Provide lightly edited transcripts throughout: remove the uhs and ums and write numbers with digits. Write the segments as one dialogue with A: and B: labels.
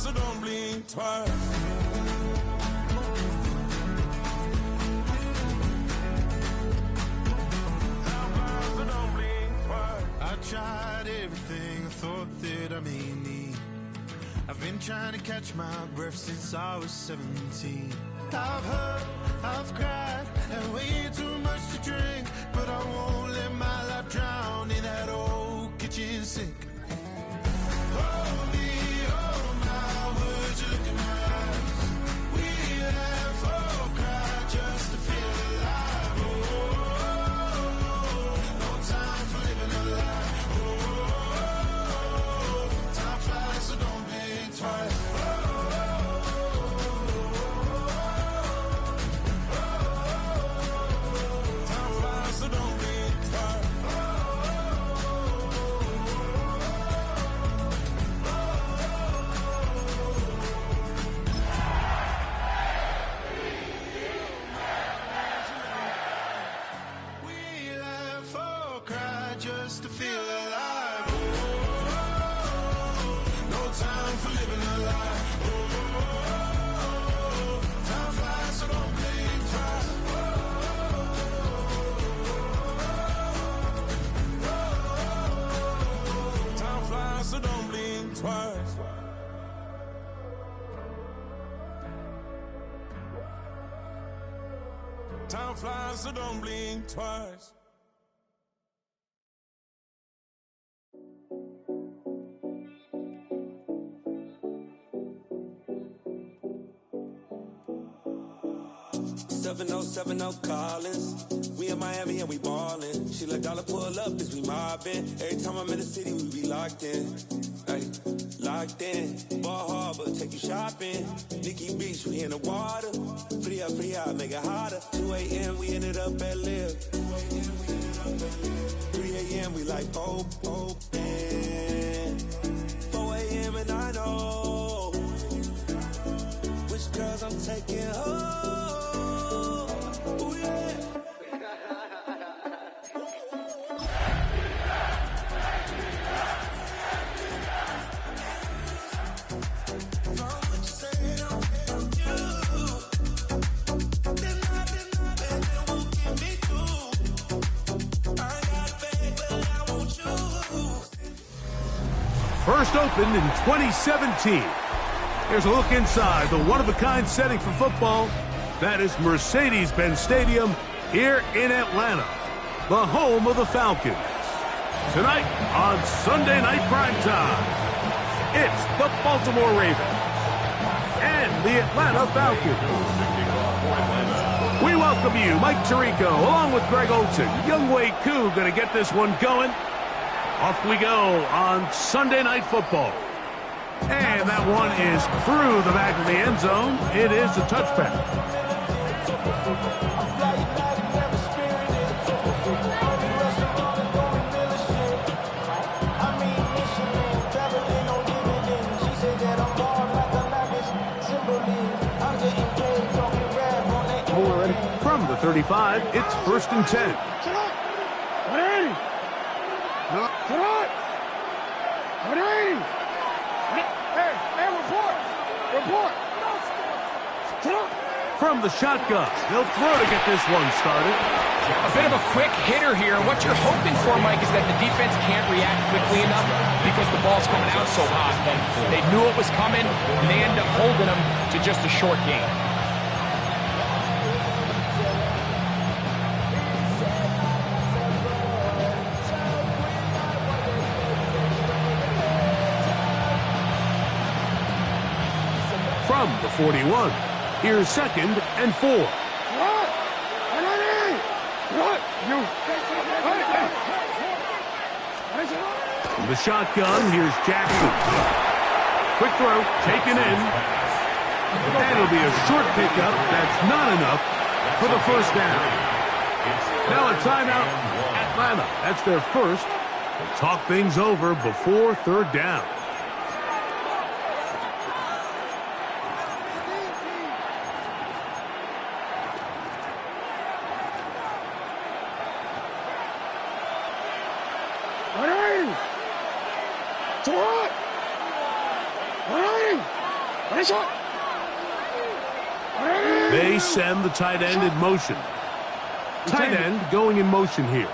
A: so don't blink twice. I tried everything I thought that I may need. I've been trying to catch my breath since I was 17. I've hurt, I've cried, and way too much to drink, but I won't let my life drown in that old kitchen sink. Hold me, hold my words, you look in my eyes. We laugh or cry just to feel alive. Oh, no time for living a lie. Oh, time flies, so don't blink twice. Just to feel alive. Oh, no time for living a lie. Oh, time flies, so don't blink twice. Oh, time flies, so don't blink twice. Time flies, so don't blink twice.
B: Seven oh Collins. We in Miami and we ballin'. She let dollar pull up as we mobbin'. Every time I'm in the city, we be locked in. Ay, locked in. Ball Harbor, take you shopping. Nikki Beach, we in the water. Free up, make it hotter. 2 a.m. we ended up at Live. 3 a.m. we like open. 4 a.m. and I know which girls I'm taking home.
C: First opened in 2017. Here's a look inside the one-of-a-kind setting for football. That is Mercedes-Benz Stadium here in Atlanta, the home of the Falcons. Tonight on Sunday Night Primetime, it's the Baltimore Ravens and the Atlanta Falcons. We welcome you, Mike Tirico, along with Greg Olson. Younghoe Koo going to get this one going. Off we go on Sunday Night Football. And that one is through the back of the end zone. It is a touchback. From the 35, it's 1st and 10. From the shotgun, they'll throw to get this one started.
D: A bit of a quick hitter here. What you're hoping for, Mike, is that the defense can't react quickly enough because the ball's coming out so hot. And they knew it was coming, and they end up holding them to just a short game.
C: From the 41, here's 2nd and 4. From the shotgun, here's Jackson. Quick throw, taken in. And it'll be a short pickup. That's not enough for the first down. Now a timeout, Atlanta. That's their first. They'll talk things over before 3rd down. They send the tight end in motion. Tight end going in motion here.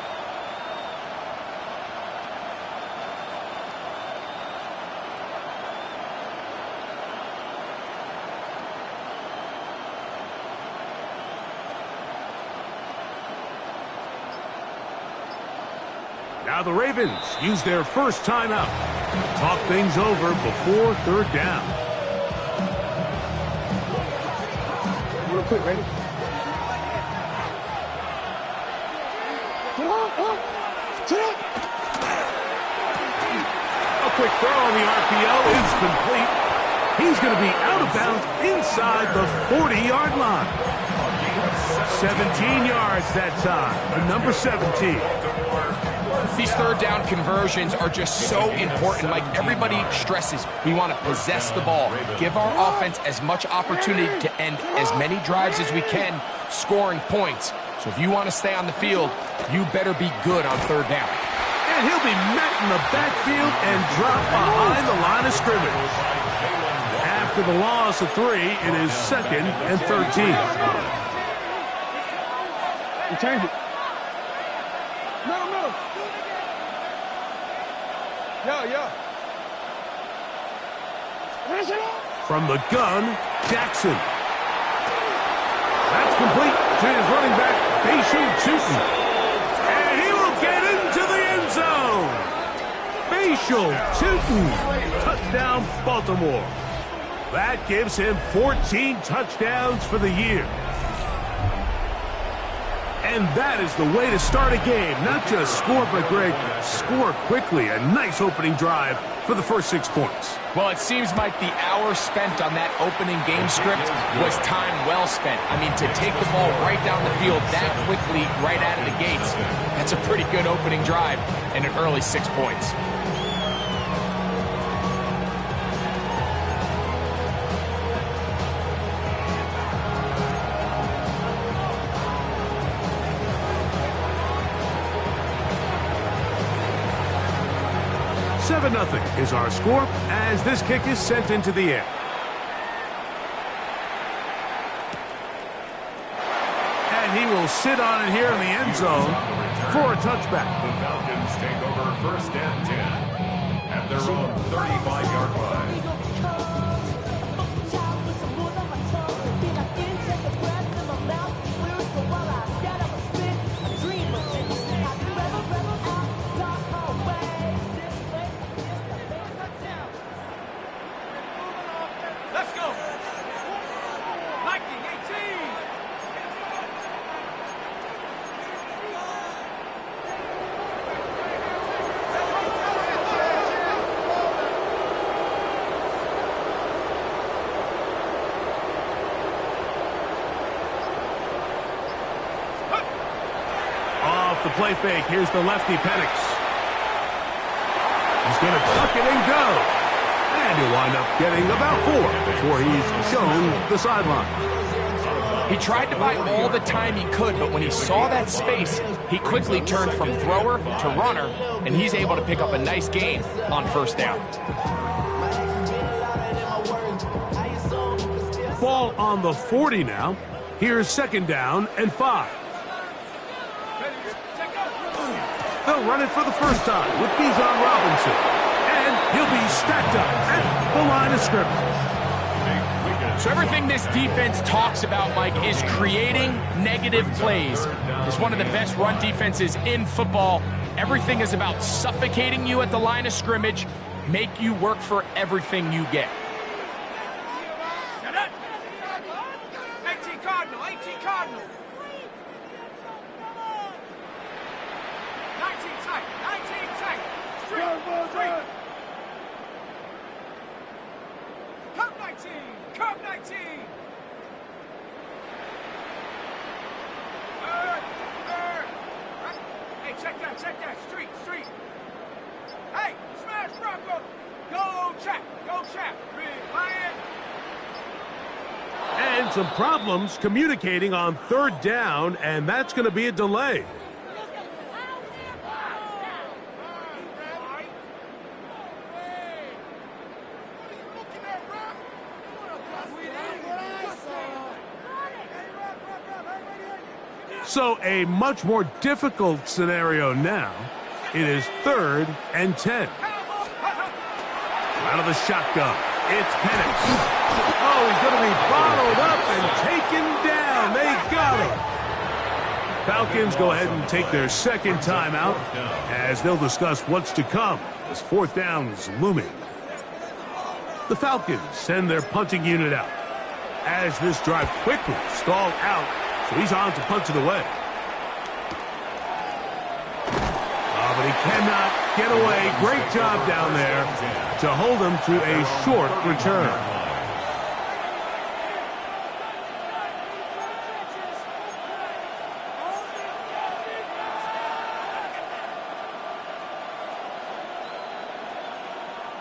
C: Now the Ravens use their first timeout. Talk things over before third down.
E: Real quick, ready?
C: A quick throw on the RPO is complete. He's going to be out of bounds inside the 40-yard line. 17 yards that time. The number 17.
D: These third down conversions are just so important. Like everybody stresses, we want to possess the ball, give our offense as much opportunity to end as many drives as we can, scoring points. So if you want to stay on the field, you better be good on third down.
C: And he'll be met in the backfield and dropped behind the line of scrimmage. After the loss of 3, it is 2nd and 13.
E: You turned it. No. Yo.
C: From the gun, Jackson. That's complete to his running back, Bayshul Tootin. And he will get into the end zone. Bayshul Tootin. Touchdown, Baltimore. That gives him 14 touchdowns for the year. And that is the way to start a game. Not just score, but Greg, score quickly. A nice opening drive for the first 6 points.
D: Well, it seems like the hour spent on that opening game script was time well spent. I mean, to take the ball right down the field that quickly, right out of the gates, that's a pretty good opening drive and an early 6 points.
C: Nothing is our score as this kick is sent into the air. And he will sit on it here in the end zone for a touchback.
F: The Falcons take over 1st and 10 at their own 35-yard line.
C: The play fake. Here's the lefty, Penix. He's going to tuck it and go. And he'll wind up getting about 4 before he's shown the sideline.
D: He tried to buy all the time he could, but when he saw that space, he quickly turned from thrower to runner, and he's able to pick up a nice gain on 1st down.
C: Ball on the 40 now. Here's 2nd down and 5. They'll run it for the first time with Bijan Robinson. And he'll be stacked up at the line of scrimmage.
D: So everything this defense talks about, Mike, is creating negative plays. It's one of the best run defenses in football. Everything is about suffocating you at the line of scrimmage, make you work for everything you get.
G: 18 Cardinal, 18 Cardinal. 19 tight, 19 tight. Street. Cup 19, Cup 19. Hey, check that, street. Hey, smash Bronco. Go chat, big lion.
C: And some problems communicating on 3rd down, and that's going to be a delay. So a much more difficult scenario now. It is 3rd and 10. Out of the shotgun, it's Penix. Oh, he's going to be bottled up and taken down. They got him. Falcons go ahead and take their second timeout as they'll discuss what's to come as 4th down is looming. The Falcons send their punting unit out as this drive quickly stalled out, so he's on to punch it away. But he cannot get away. Great job down there to hold him to a short return.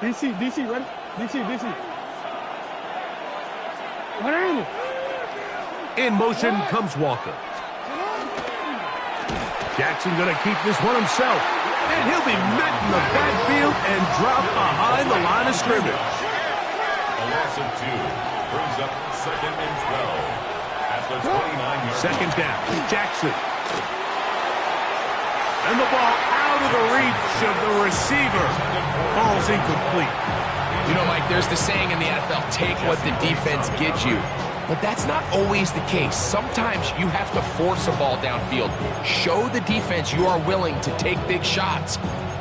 E: DC, ready? DC. What are you?
C: In motion comes Walker. Jackson going to keep this one himself. And he'll be met in the backfield and dropped behind the line of scrimmage.
F: A loss of 2 brings up 2nd and 12 at the 29-yard line.
C: Second down, Jackson. And the ball out of the reach of the receiver. Falls incomplete.
D: You know, Mike, there's the saying in the NFL, take what the defense gives you. But that's not always the case. Sometimes you have to force a ball downfield. Show the defense you are willing to take big shots.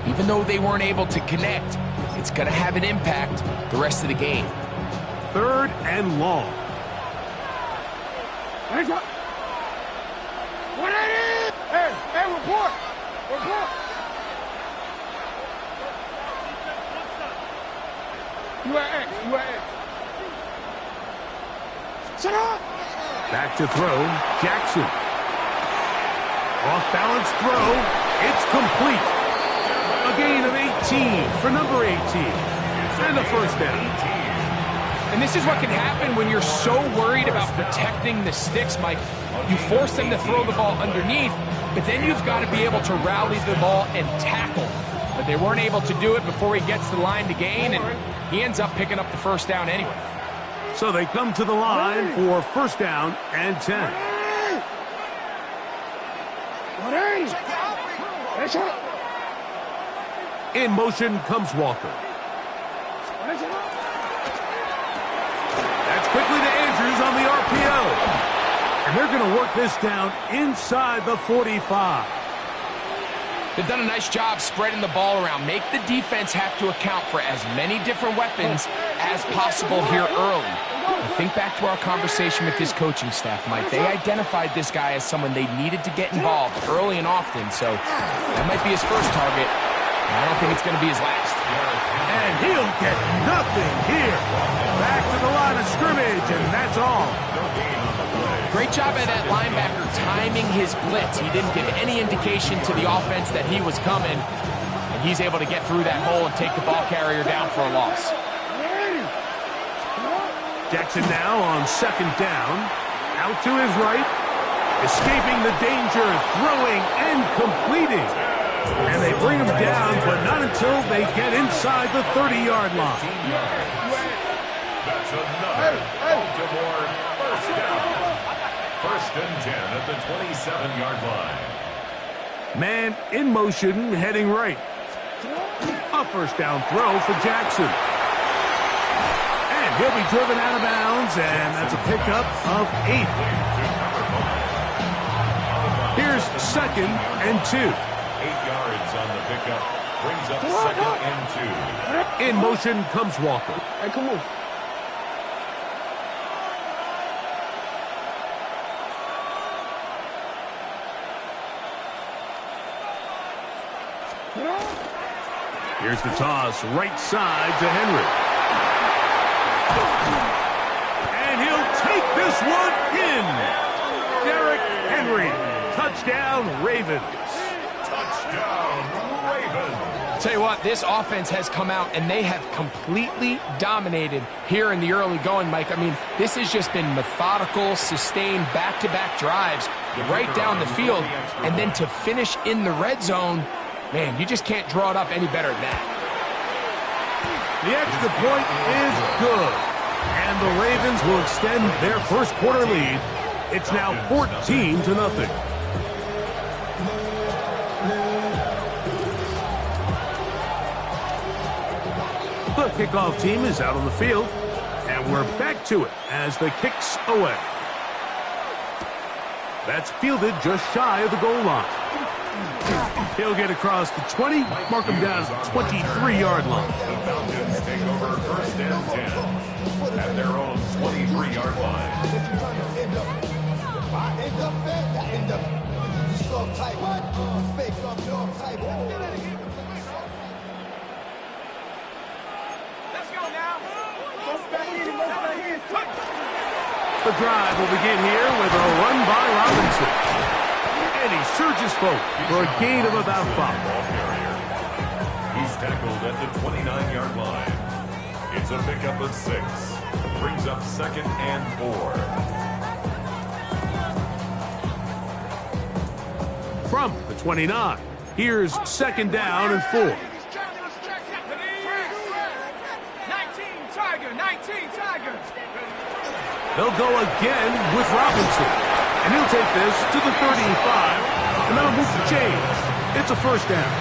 D: Even though they weren't able to connect, it's going to have an impact the rest of the game.
C: 3rd and long.
E: What are you? Hey, report. You are X. Shut up!
C: Back to throw, Jackson. Off-balance throw, it's complete. A gain of 18 for number 18. And a 1st down.
D: And this is what can happen when you're so worried about protecting the sticks, Mike. You force them to throw the ball underneath, but then you've got to be able to rally the ball and tackle. But they weren't able to do it before he gets to the line to gain, and he ends up picking up the 1st down anyway.
C: So they come to the line for 1st down and 10.
E: What are you?
C: In motion comes Walker. That's quickly to Andrews on the RPO. And they're going to work this down inside the 45.
D: They've done a nice job spreading the ball around. Make the defense have to account for as many different weapons as possible here early. Think back to our conversation with this coaching staff, Mike. They identified this guy as someone they needed to get involved early and often, so that might be his first target. I don't think it's going to be his last.
C: And he'll get nothing here. Back to the line of scrimmage, and that's all.
D: Great job by that linebacker timing his blitz. He didn't give any indication to the offense that he was coming, and he's able to get through that hole and take the ball carrier down for a loss.
C: Jackson now on 2nd down. Out to his right. Escaping the danger, throwing and completing. And they bring him down, but not until they get inside the 30-yard line.
F: That's another Baltimore 1st down. 1st and 10 at the 27-yard line.
C: Man in motion, heading right. A 1st down throw for Jackson. And he'll be driven out of bounds, and that's a pickup of 8. Here's 2nd and 2.
F: 8 yards on the pickup. Brings up 2nd and 2.
C: In motion comes Walker.
E: Hey, come on.
C: Here's the toss, right side to Henry. And he'll take this one in. Derrick Henry. Touchdown, Ravens.
F: Touchdown, Ravens.
D: Tell you what, this offense has come out and they have completely dominated here in the early going, Mike. I mean, this has just been methodical, sustained, back-to-back drives right down the field. And then to finish in the red zone, man, you just can't draw it up any better than that.
C: The extra point is good. And the Ravens will extend their first quarter lead. It's now 14-0. The kickoff team is out on the field, and we're back to it as the kick's away. That's fielded just shy of the goal line. He'll get across the 20, mark him down at the 23-yard line.
F: The Falcons take over 1st and 10 at their own 23-yard line.
G: Let's go now.
C: The drive will begin here with a run by Robinson. And he surges forward for a gain of about 5.
F: He's tackled at the 29-yard line. It's a pickup of 6. Brings up 2nd and 4.
C: From the 29, here's 2nd down and 4.
G: 19 Tiger, 19 Tiger.
C: They'll go again with Robinson. And he'll take this to the 35, and that'll move to James. It's a 1st down.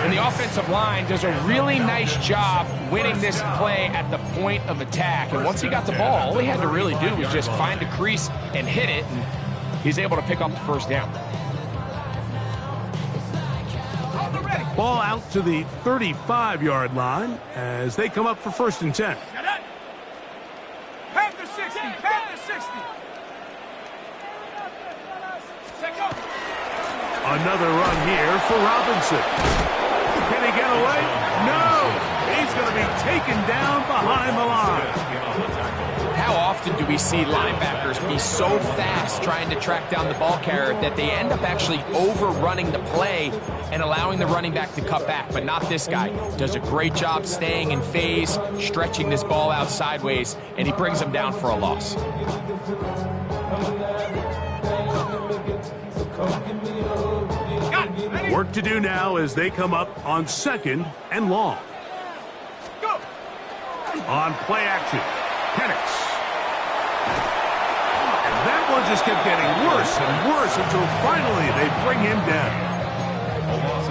D: And the offensive line does a really nice job winning this play at the point of attack. And once he got the ball, all he had to really do was just find a crease and hit it. And he's able to pick up the 1st down.
C: Ball out to the 35-yard line as they come up for 1st and 10.
G: Panther 60, Panther 60.
C: Another run here for Robinson. Can he get away? No! He's going to be taken down behind the line.
D: How often do we see linebackers be so fast trying to track down the ball carrier that they end up actually overrunning the play and allowing the running back to cut back? But not this guy. Does a great job staying in phase, stretching this ball out sideways, and he brings him down for a loss.
C: Work to do now as they come up on 2nd and long.
G: Go.
C: On play action, Penix. And that one just kept getting worse and worse until finally they bring him down.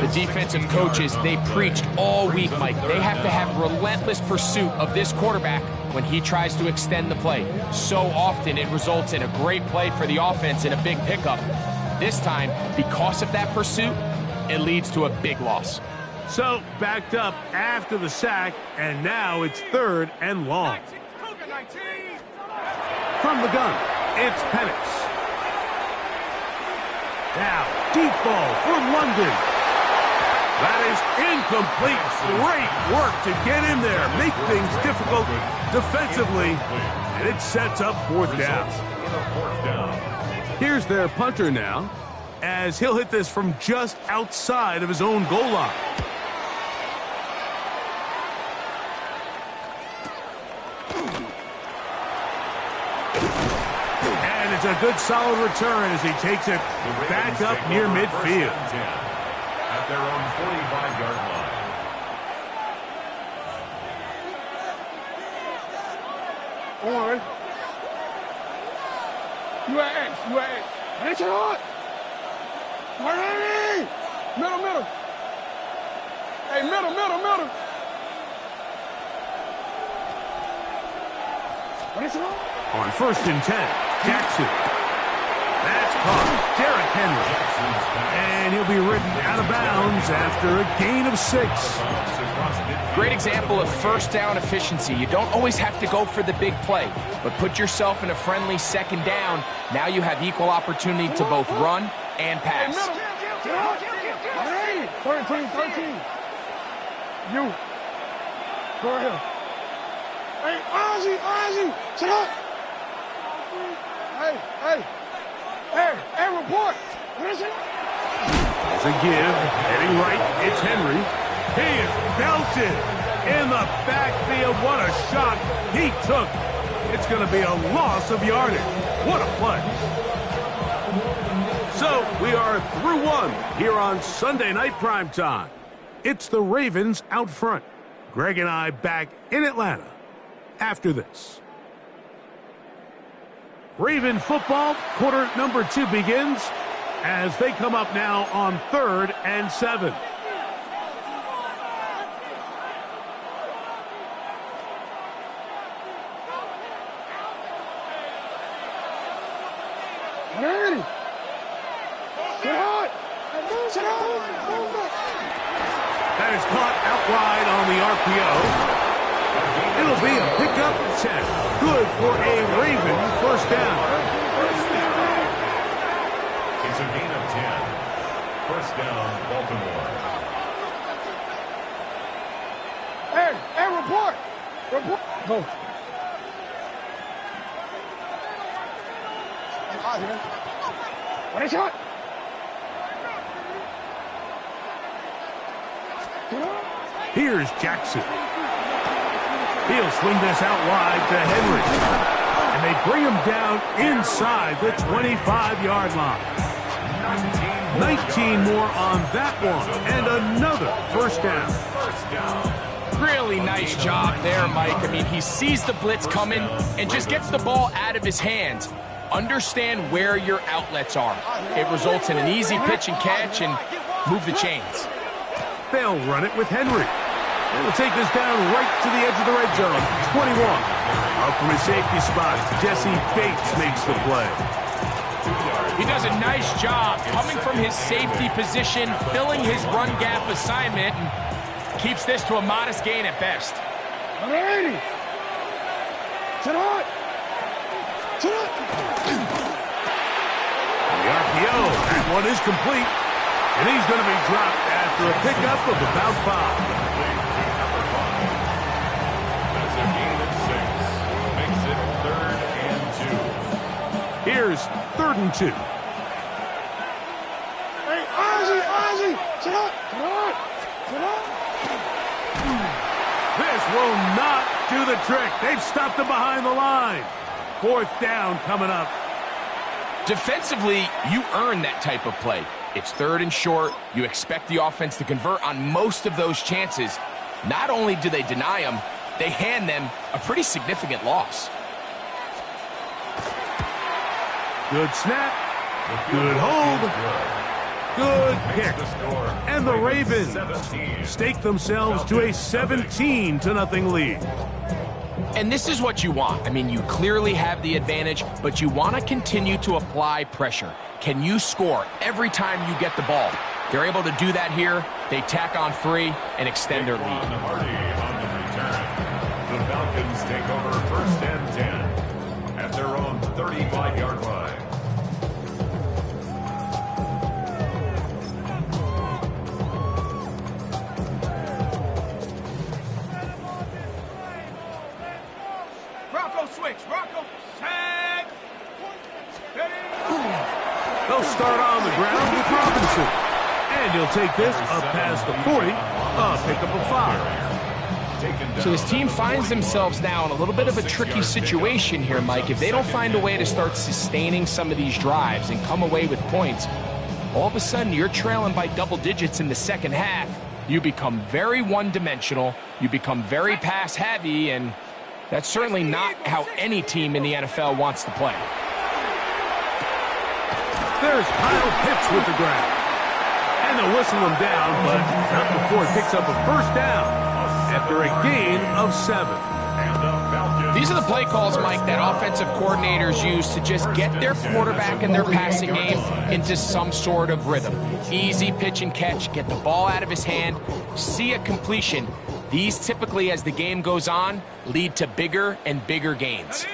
D: The defensive coaches, they preached all week, Mike. They have to have relentless pursuit of this quarterback when he tries to extend the play. So often it results in a great play for the offense and a big pickup. This time, because of that pursuit, it leads to a big loss.
C: So, backed up after the sack, and now it's 3rd and long.
G: 19.
C: From the gun, it's Penix. Now, deep ball for London. That is incomplete. Great work to get in there, make things difficult defensively, and it sets up 4th down. Here's their punter now, as he'll hit this from just outside of his own goal line. And it's a good solid return as he takes it back up near midfield.
F: At their own 45-yard line.
E: On. You at X. You at X. That's it on. Hurry! Middle. Hey, middle. What is it on?
C: On 1st and 10, Jackson. That's caught. Derrick Henry. And he'll be ridden out of bounds after a gain of 6.
D: Great example of 1st down efficiency. You don't always have to go for the big play, but put yourself in a friendly 2nd down. Now you have equal opportunity to both run and pass.
E: 13. You. Go ahead. Hey, Ozzy. Sit up. Hey, report. Listen.
C: There's a give. Heading right, it's Henry. He is belted in the backfield. What a shot he took. It's going to be a loss of yardage. What a play. So we are through 1 here on Sunday Night Primetime. It's the Ravens out front. Greg and I back in Atlanta after this. Raven football, quarter number 2 begins as they come up now on 3rd and 7.
E: Ready. Get hard. Sit down.
C: That is caught out wide on the RPO. It'll be a pickup of 10. Good for a Raven first down.
F: It's a gain of 10. First down, Baltimore.
E: Hey, report. Report. Go. What is shot?
C: Here's Jackson. He'll swing this out wide to Henry. And they bring him down inside the 25-yard line. 19 more on that one. And another first down.
D: Really nice job there, Mike. I mean, he sees the blitz coming and just gets the ball out of his hands. Understand where your outlets are. It results in an easy pitch and catch and move the chains.
C: They'll run it with Henry. They will take this down right to the edge of the red zone. 21. Up from his safety spot, Jesse Bates makes the play.
D: He does a nice job coming from his safety position, filling his run gap assignment, and keeps this to a modest gain at best.
E: 180. Sit hard. Sit up.
C: The RPO, that one is complete. And he's going to be dropped after a pickup of about 5.
F: That's a gain of 6. Makes it 3rd and 2.
C: Here's 3rd and 2.
E: Hey, Ozzy, sit up. Sit up. Sit up.
C: This will not do the trick. They've stopped him behind the line. 4th down coming up.
D: Defensively, you earn that type of play. It's 3rd and short. You expect the offense to convert on most of those chances. Not only do they deny them, they hand them a pretty significant loss.
C: Good snap. Good hold. Good kick. And the Ravens stake themselves to a 17-0 lead.
D: And this is what you want. I mean, you clearly have the advantage, but you want to continue to apply pressure. Can you score every time you get the ball? They're able to do that here. They tack on 3 and extend their lead.
F: On the return. The Falcons take over 1st and 10 at their own 35-yard line.
G: Rocco switch. Rocco. Tag.
C: They'll start on the ground with Robinson. And he'll take this up past the 40. Pick up a 5.
D: So this team finds themselves now in a little bit of a tricky situation here, Mike. If they don't find a way to start sustaining some of these drives and come away with points, all of a sudden you're trailing by double digits in the second half. You become very one-dimensional. You become very pass-heavy, and that's certainly not how any team in the NFL wants to play.
C: There's Kyle Pitts with the grab. And they'll whistle him down, but not before he picks up a first down after a gain of 7.
D: These are the play calls, Mike, that offensive coordinators use to just get their quarterback and their passing game into some sort of rhythm. Easy pitch and catch, get the ball out of his hand, see a completion. These typically, as the game goes on, lead to bigger and bigger gains.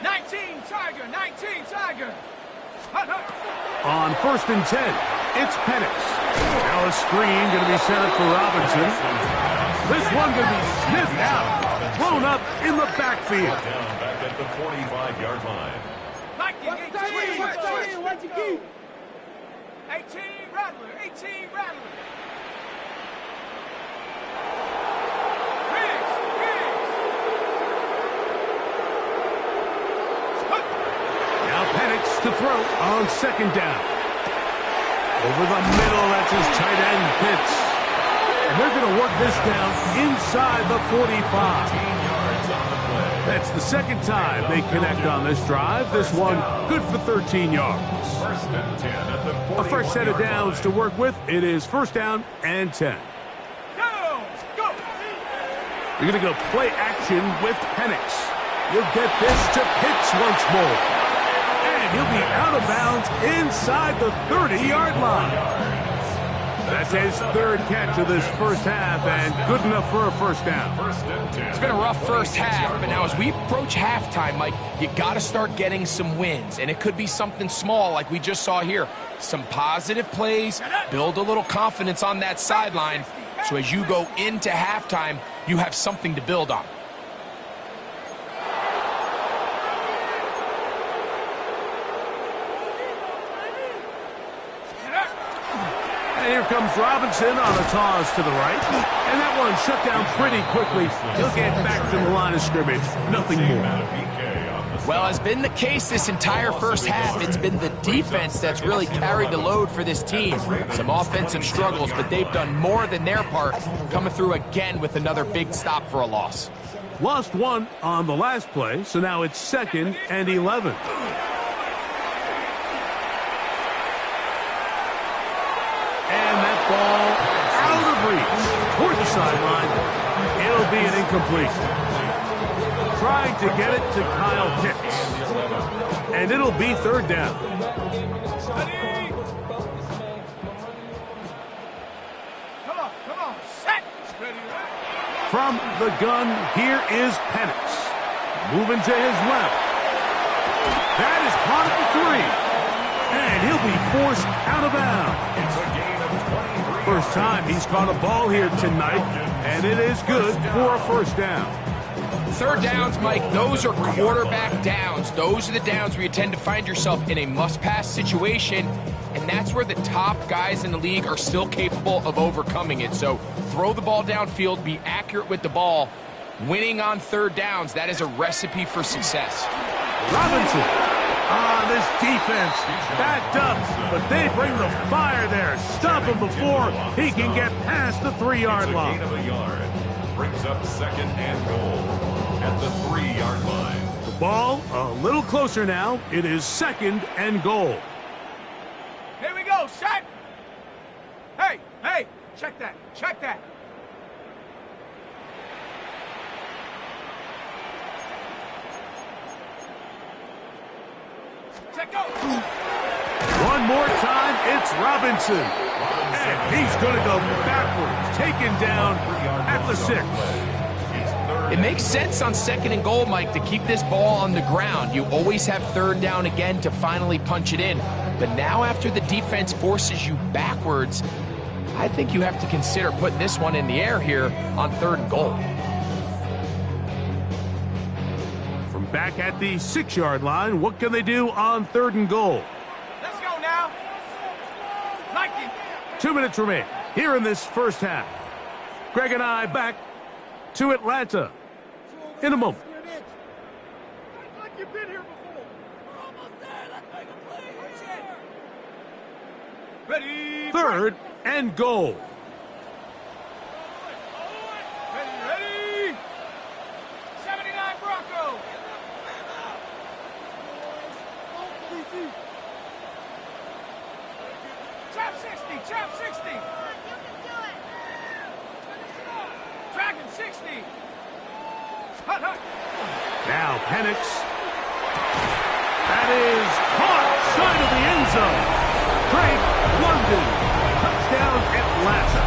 G: 19 Tiger. 19 Tiger.
C: On 1st and 10, it's Penix. Now a screen going to be set up for Robinson. This one going to be sniffed out, thrown up in the backfield.
F: Down back at the 45-yard line.
G: 18 Rattler. 18 Rattler.
C: Now Penix to throw on 2nd down. Over the middle, that's his tight end, Pitts. And they're going to work this down inside the 45. That's the 2nd time they connect on this drive. This one good for 13 yards. A fresh set of downs to work with. It is 1st down and 10.
G: Go!
C: You're going to go play action with Penix. You'll get this to Pitts once more. And he'll be out of bounds inside the 30-yard line. That's his third catch of this first half, and good enough for a first down.
D: It's been a rough first half, but now as we approach halftime, Mike, you got to start getting some wins, and it could be something small like we just saw here. Some positive plays, build a little confidence on that sideline, so as you go into halftime, you have something to build on.
C: And here comes Robinson on a toss to the right. And that one shut down pretty quickly. He'll get back to the line of scrimmage. Nothing more.
D: Well, as been the case this entire first half, it's been the defense that's really carried the load for this team. Some offensive struggles, but they've done more than their part, coming through again with another big stop for a loss.
C: Lost one on the last play, so now it's 2nd and 11. And that ball out of reach toward the sideline. It'll be an incompletion. Trying to get it to Kyle Pitts. And it'll be 3rd down.
G: Come on, set.
C: From the gun, here is Penix. Moving to his left. That is caught at the 3. And he'll be forced out of bounds. First time he's caught a ball here tonight, and it is good for a first down.
D: 3rd downs, Mike, those are quarterback downs. Those are the downs where you tend to find yourself in a must-pass situation, and that's where the top guys in the league are still capable of overcoming it. So throw the ball downfield, be accurate with the ball. Winning on 3rd downs, that is a recipe for success.
C: Robinson. This defense backed up, but they bring the fire there. Stop him before he can get past the 3-yard line.
F: Gain of a yard. Brings up 2nd and goal at the 3-yard line.
C: The ball a little closer now. It is 2nd and goal.
G: Here we go, set. Hey, check that. Go.
C: One more time, it's Robinson. And he's going to go backwards, taken down at the 6.
D: It makes sense on 2nd and goal, Mike, to keep this ball on the ground. You always have 3rd down again to finally punch it in. But now after the defense forces you backwards, I think you have to consider putting this one in the air here on 3rd and goal.
C: Back at the 6-yard line, what can they do on 3rd and goal?
G: Let's go now. Like it.
C: 2 minutes remain here in this first half. Greg and I back to Atlanta in a moment.
G: Like you've been here before. We're almost there. Let's make a play. Ready.
C: 3rd and goal.
G: Ready. 79 Bronco. Chop 60. You can do it. Dragon 60. Hut.
C: Now Penix. That is caught side of the end zone. Great London. Touchdown Atlanta.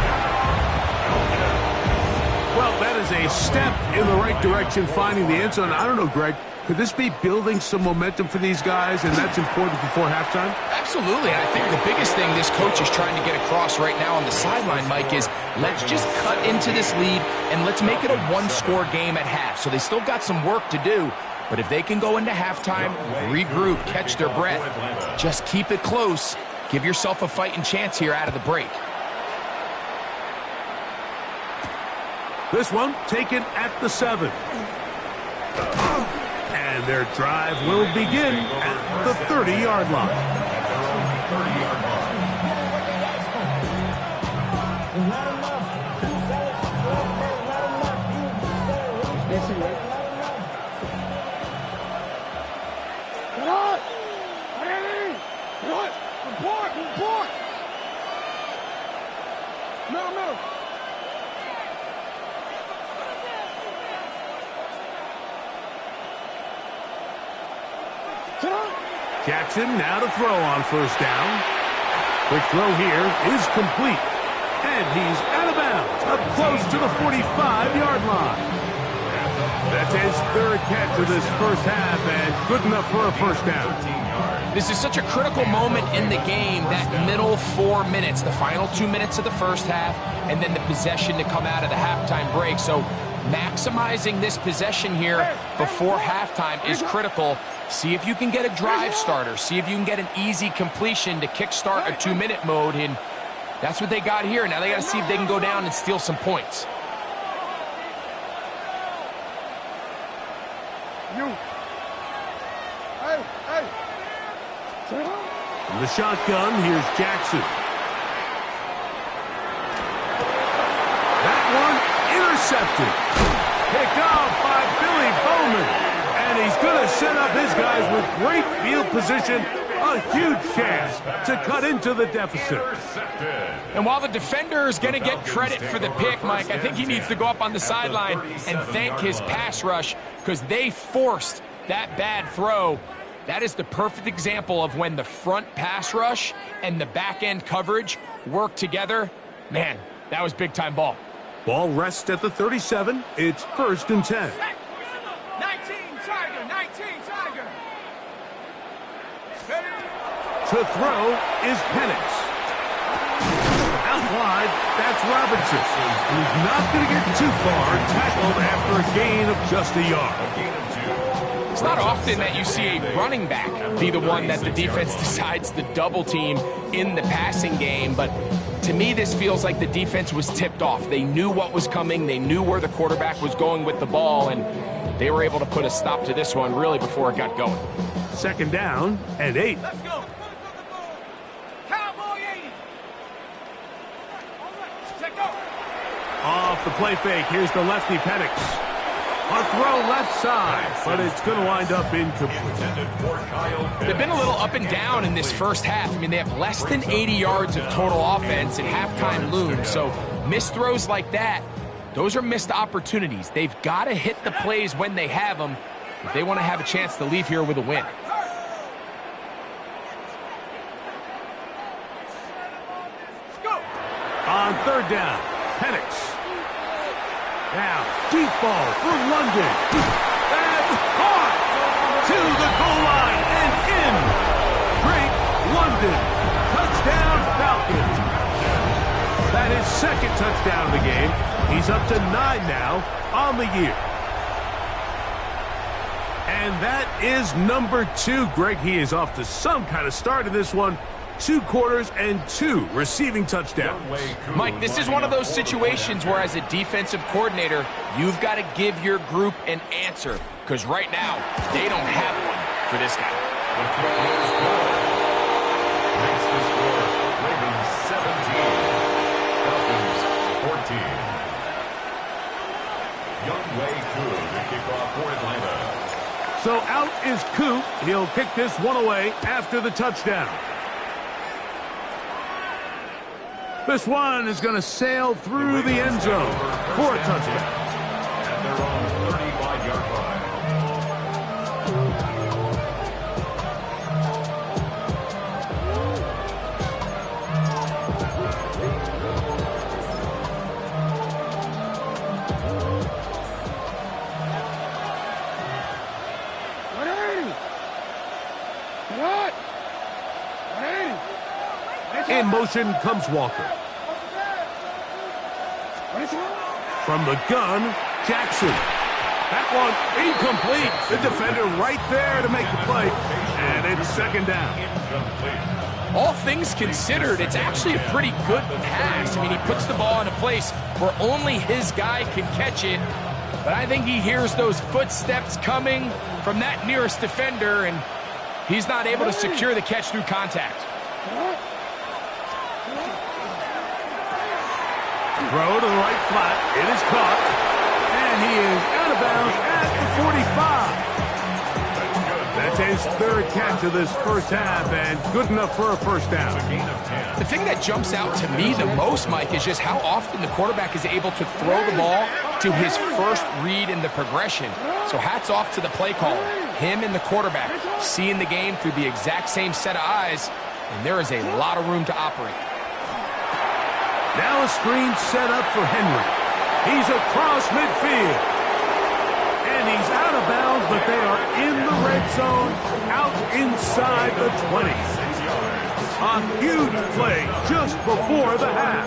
C: Well, that is a step in the right direction, finding the end zone. I don't know, Greg. Could this be building some momentum for these guys, and that's important before halftime?
D: Absolutely. And I think the biggest thing this coach is trying to get across right now on the sideline, Mike, is let's just cut into this lead and let's make it a one-score game at half. So they still got some work to do, but if they can go into halftime, regroup, catch their breath, just keep it close, give yourself a fighting chance here out of the break.
C: This one taken at the 7. And their drive will begin at the 30-yard line.
E: No.
C: Jackson now to throw on first down. Quick throw here is complete. And he's out of bounds, up close to the 45-yard line. That's his third catch of this first half, and good enough for a first down.
D: This is such a critical moment in the game, that middle 4 minutes, the final 2 minutes of the first half, and then the possession to come out of the halftime break. So maximizing this possession here before halftime is critical. See if you can get a drive starter. See if you can get an easy completion to kickstart a 2-minute mode, and that's what they got here. Now they got to see if they can go down and steal some points.
C: From the shotgun, here's Jackson. That one intercepted. Picked off by Billy Bowman. And he's going to set up his guys with great field position. A huge chance to cut into the deficit.
D: And while the defender is going to get credit for the pick, Mike, I think he needs to go up on the sideline and thank his pass rush because they forced that bad throw. That is the perfect example of when the front pass rush and the back end coverage work together. Man, that was big-time ball.
C: Ball rests at the 37. It's 1st and 10.
G: 19 Tiger, 19 Tiger.
C: To throw is Penix. Out wide, that's Robinson. He's not going to get too far, tackled after a gain of just a yard.
D: It's not often that you see a running back be the one that the defense decides to double team in the passing game, but to me this feels like the defense was tipped off. They knew what was coming, they knew where the quarterback was going with the ball, and they were able to put a stop to this one really before it got going.
C: 2nd down and 8.
G: Let's go. Cowboy 80. Check go.
C: Off the play fake, here's the lefty Penix. A throw left side, but it's going to wind up incomplete.
D: They've been a little up and down in this first half. I mean, they have less than 80 yards of total offense and halftime looms. So missed throws like that, those are missed opportunities. They've got to hit the plays when they have them if they want to have a chance to leave here with a win.
C: On 3rd down, Penix. Now, deep ball for London. That's caught to the goal line and in. Drake London. Touchdown Falcons. That is 2nd touchdown of the game. He's up to 9 now on the year. And that is number 2. Greg, he is off to some kind of start in this one. 2 quarters and 2 receiving touchdowns.
D: Mike, this is one of those situations where as a defensive coordinator, you've got to give your group an answer because right now, they don't have one for this guy.
F: Makes the score, Ravens 17, Falcons 14. Youngway Koo to kick off for Atlanta.
C: So out is Koo. He'll kick this one away after the touchdown. This one is going to sail through the end zone for a touchdown.
F: At their own 35-yard line.
C: In motion comes Walker. From the gun, Jackson. That one incomplete. The defender right there to make the play. And it's 2nd down.
D: All things considered, it's actually a pretty good pass. I mean, he puts the ball in a place where only his guy can catch it. But I think he hears those footsteps coming from that nearest defender, and he's not able to secure the catch through contact.
C: Throw to the right flat. It is caught. And he is out of bounds at the 45. That's his 3rd catch of this first half and good enough for a first down.
D: The thing that jumps out to me the most, Mike, is just how often the quarterback is able to throw the ball to his first read in the progression. So hats off to the play caller, him and the quarterback, seeing the game through the exact same set of eyes, and there is a lot of room to operate.
C: Now a screen set up for Henry. He's across midfield. And he's out of bounds, but they are in the red zone, out inside the 20. A huge play just before the half.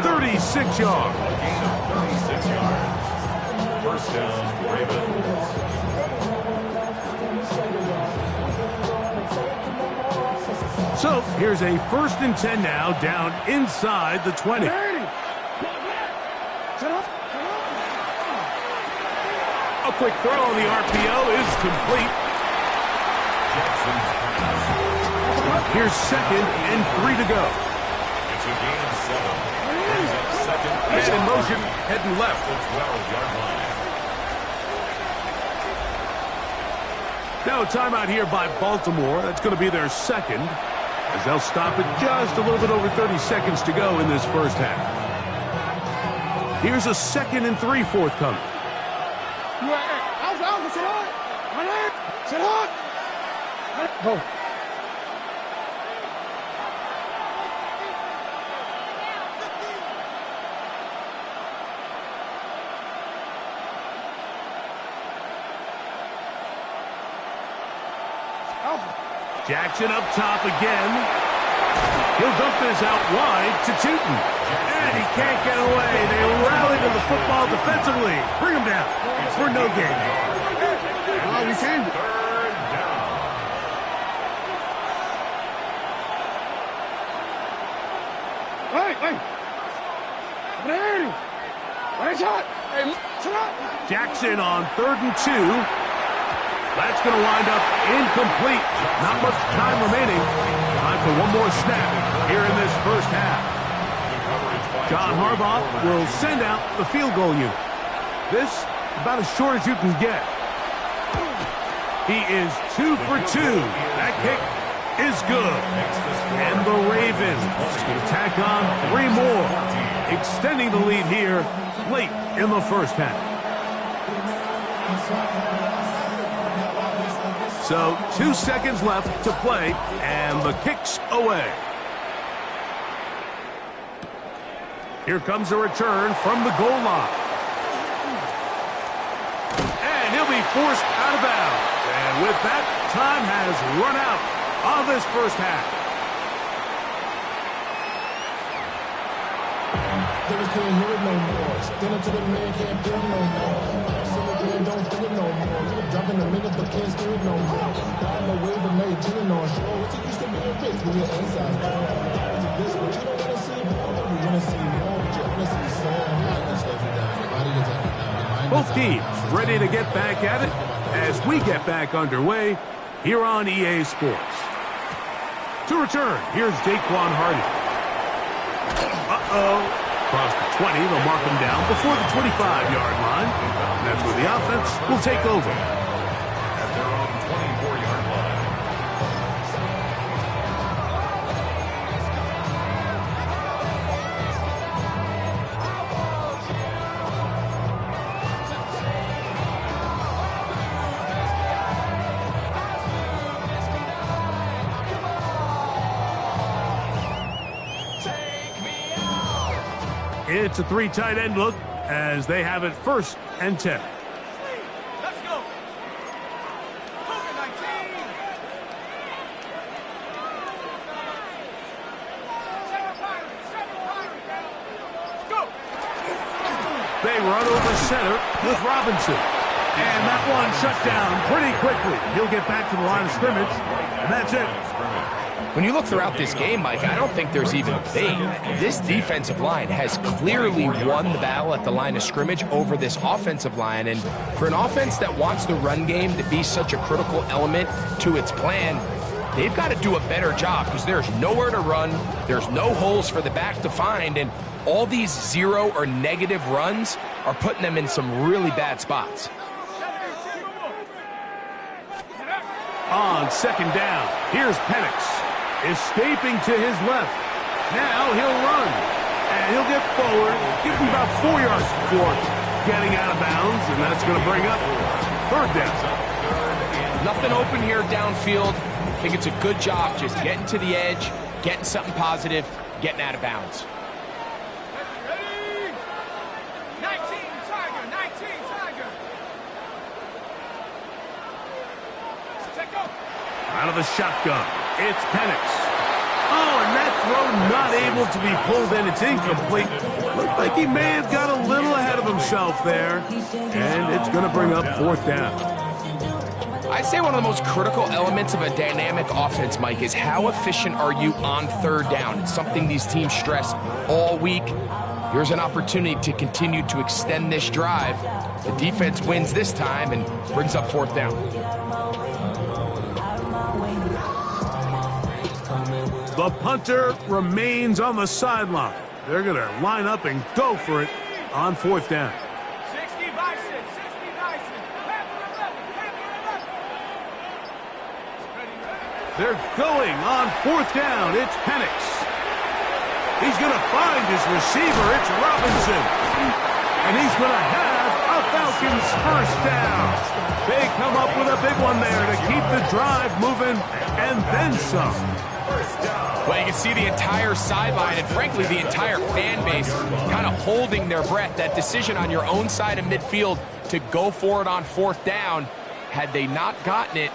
C: 36 yards.
F: 36 yards. First down, Ravens.
C: So here's a 1st and 10 now, down inside the 20. A quick throw on the RPO is complete. Here's 2nd and 3 to go.
F: It's a gain of 7. Second.
C: Man in motion, heading left.
F: The 12-yard line.
C: Now a timeout here by Baltimore. That's going to be their 2nd, as they'll stop it just a little bit over 30 seconds to go in this first half. Here's a 2nd and 3 forthcoming.
E: Go.
C: Jackson up top again. He'll dump this out wide to Tootin. And he can't get away. They rally to the football defensively. Bring him down for no gain.
E: Oh, we can. Hey.
C: Jackson on 3rd and 2. That's going to wind up incomplete. Not much time remaining. Time for one more snap here in this first half. John Harbaugh will send out the field goal unit. This about as short as you can get. He is 2 for 2. That kick is good. And the Ravens going to tack on 3 more, extending the lead here late in the first half. So 2 seconds left to play, and the kick's away. Here comes a return from the goal line. And he'll be forced out of bounds. And with that, time has run out on this first half.
H: Niggas can't hear it no more. Stand up to the man, can't feel no more. Don't feel it no more. You drop in a minute, but can't steer it no more. Riding the wave and made chilling on shore. What's it used to be a fix when you're inside? To this, but you don't want to see more. You want to see more, but you want to see some.
C: Both teams ready to get back at it as we get back underway here on EA Sports. To return, here's Daquan Hardy. Across the 20, they'll mark him down before the 25-yard line. And that's where the offense will take over.
F: At their own 24-yard line.
C: It's a 3 tight end look as they have it 1st and 10.
G: Let's go. Go.
C: They run over center with Robinson. And that one shut down pretty quickly. He'll get back to the line of scrimmage, and that's it.
D: When you look throughout this game, Mike, I don't think there's even a debate. This defensive line has clearly won the battle at the line of scrimmage over this offensive line. And for an offense that wants the run game to be such a critical element to its plan, they've got to do a better job because there's nowhere to run. There's no holes for the back to find. And all these 0 or negative runs are putting them in some really bad spots.
C: On 2nd down, here's Penix. Escaping to his left. Now he'll run. And he'll get forward. Give him about 4 yards before getting out of bounds. And that's going to bring up third down.
D: Nothing open here downfield. I think it's a good job just getting to the edge, getting something positive, getting out of bounds.
G: Ready? 19, Tiger, 19, Tiger. Check go.
C: Out of the shotgun, it's Penix. Oh, and that throw not able to be pulled in. It's incomplete. Looked like he may have got a little ahead of himself there. And it's going to bring up fourth down.
D: I'd say one of the most critical elements of a dynamic offense, Mike, is how efficient are you on third down? It's something these teams stress all week. Here's an opportunity to continue to extend this drive. The defense wins this time and brings up fourth down.
C: The punter remains on the sideline. They're going to line up and go for it on fourth down.
G: 60 Bison, 60 Bison. Panther 11.
C: They're going on fourth down. It's Penix. He's going to find his receiver. It's Robinson. And he's going to have a Falcons first down. They come up with a big one there to keep the drive moving and then some.
D: Well, you can see the entire sideline and, frankly, the entire fan base kind of holding their breath. That decision on your own side of midfield to go for it on fourth down, had they not gotten it,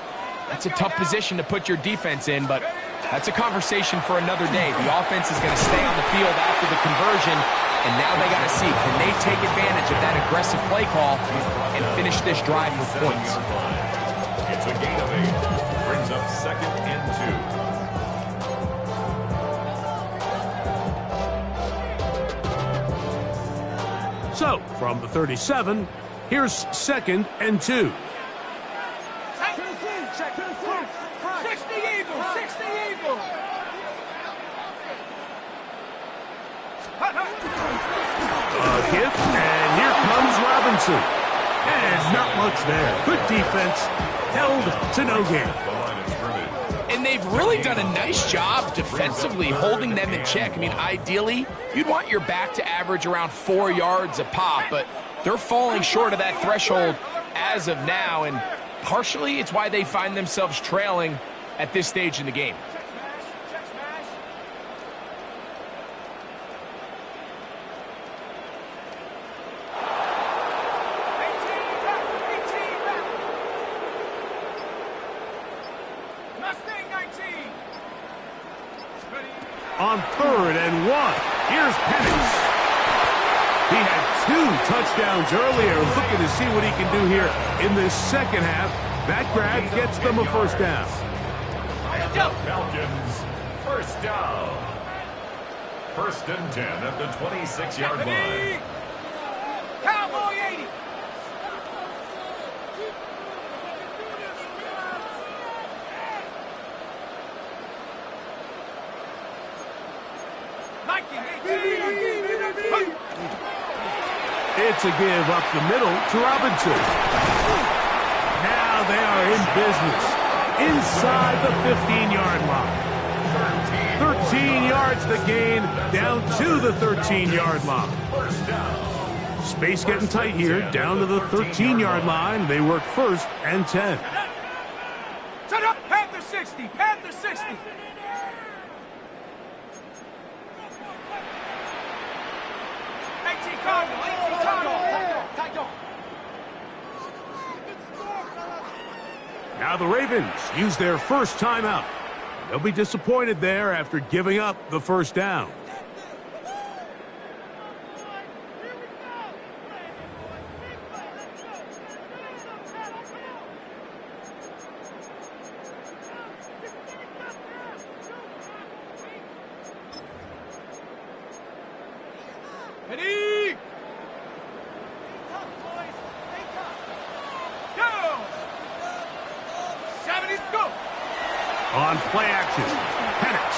D: that's a tough position to put your defense in, but that's a conversation for another day. The offense is going to stay on the field after the conversion, and now they got to see, can they take advantage of that aggressive play call and finish this drive with points?
F: It's a gain of 8. Brings up second and 2.
C: So, from the 37, here's second and 2.
G: 60 Eagles, 60 Eagles.
C: A gift, and here comes Robinson. And not much there. Good defense, held to no gain.
D: And they've really done a nice job defensively holding them in check. I mean, ideally, you'd want your back to average around 4 yards a pop, but they're falling short of that threshold as of now, and partially it's why they find themselves trailing at this stage in the game.
G: Check smash. Mustang 19.
C: On third and 1, here's Penix. He had 2 touchdowns earlier, looking to see what he can do here in this second half. That grab gets them a first down.
F: Falcons, first down. First and 10 at the 26-yard line.
G: Cowboy 80.
C: It's a give up the middle to Robinson. Now they are in business inside the 15-yard line. 13 yards the gain, down to the 13-yard line. Space getting tight here, down to the 13-yard line. They work first and 10.
G: Set up, Panther 60, Panther 60.
C: Now the Ravens use their first timeout. They'll be disappointed there after giving up the first down.
G: Ready? Go! 70, go!
C: On play action, Penix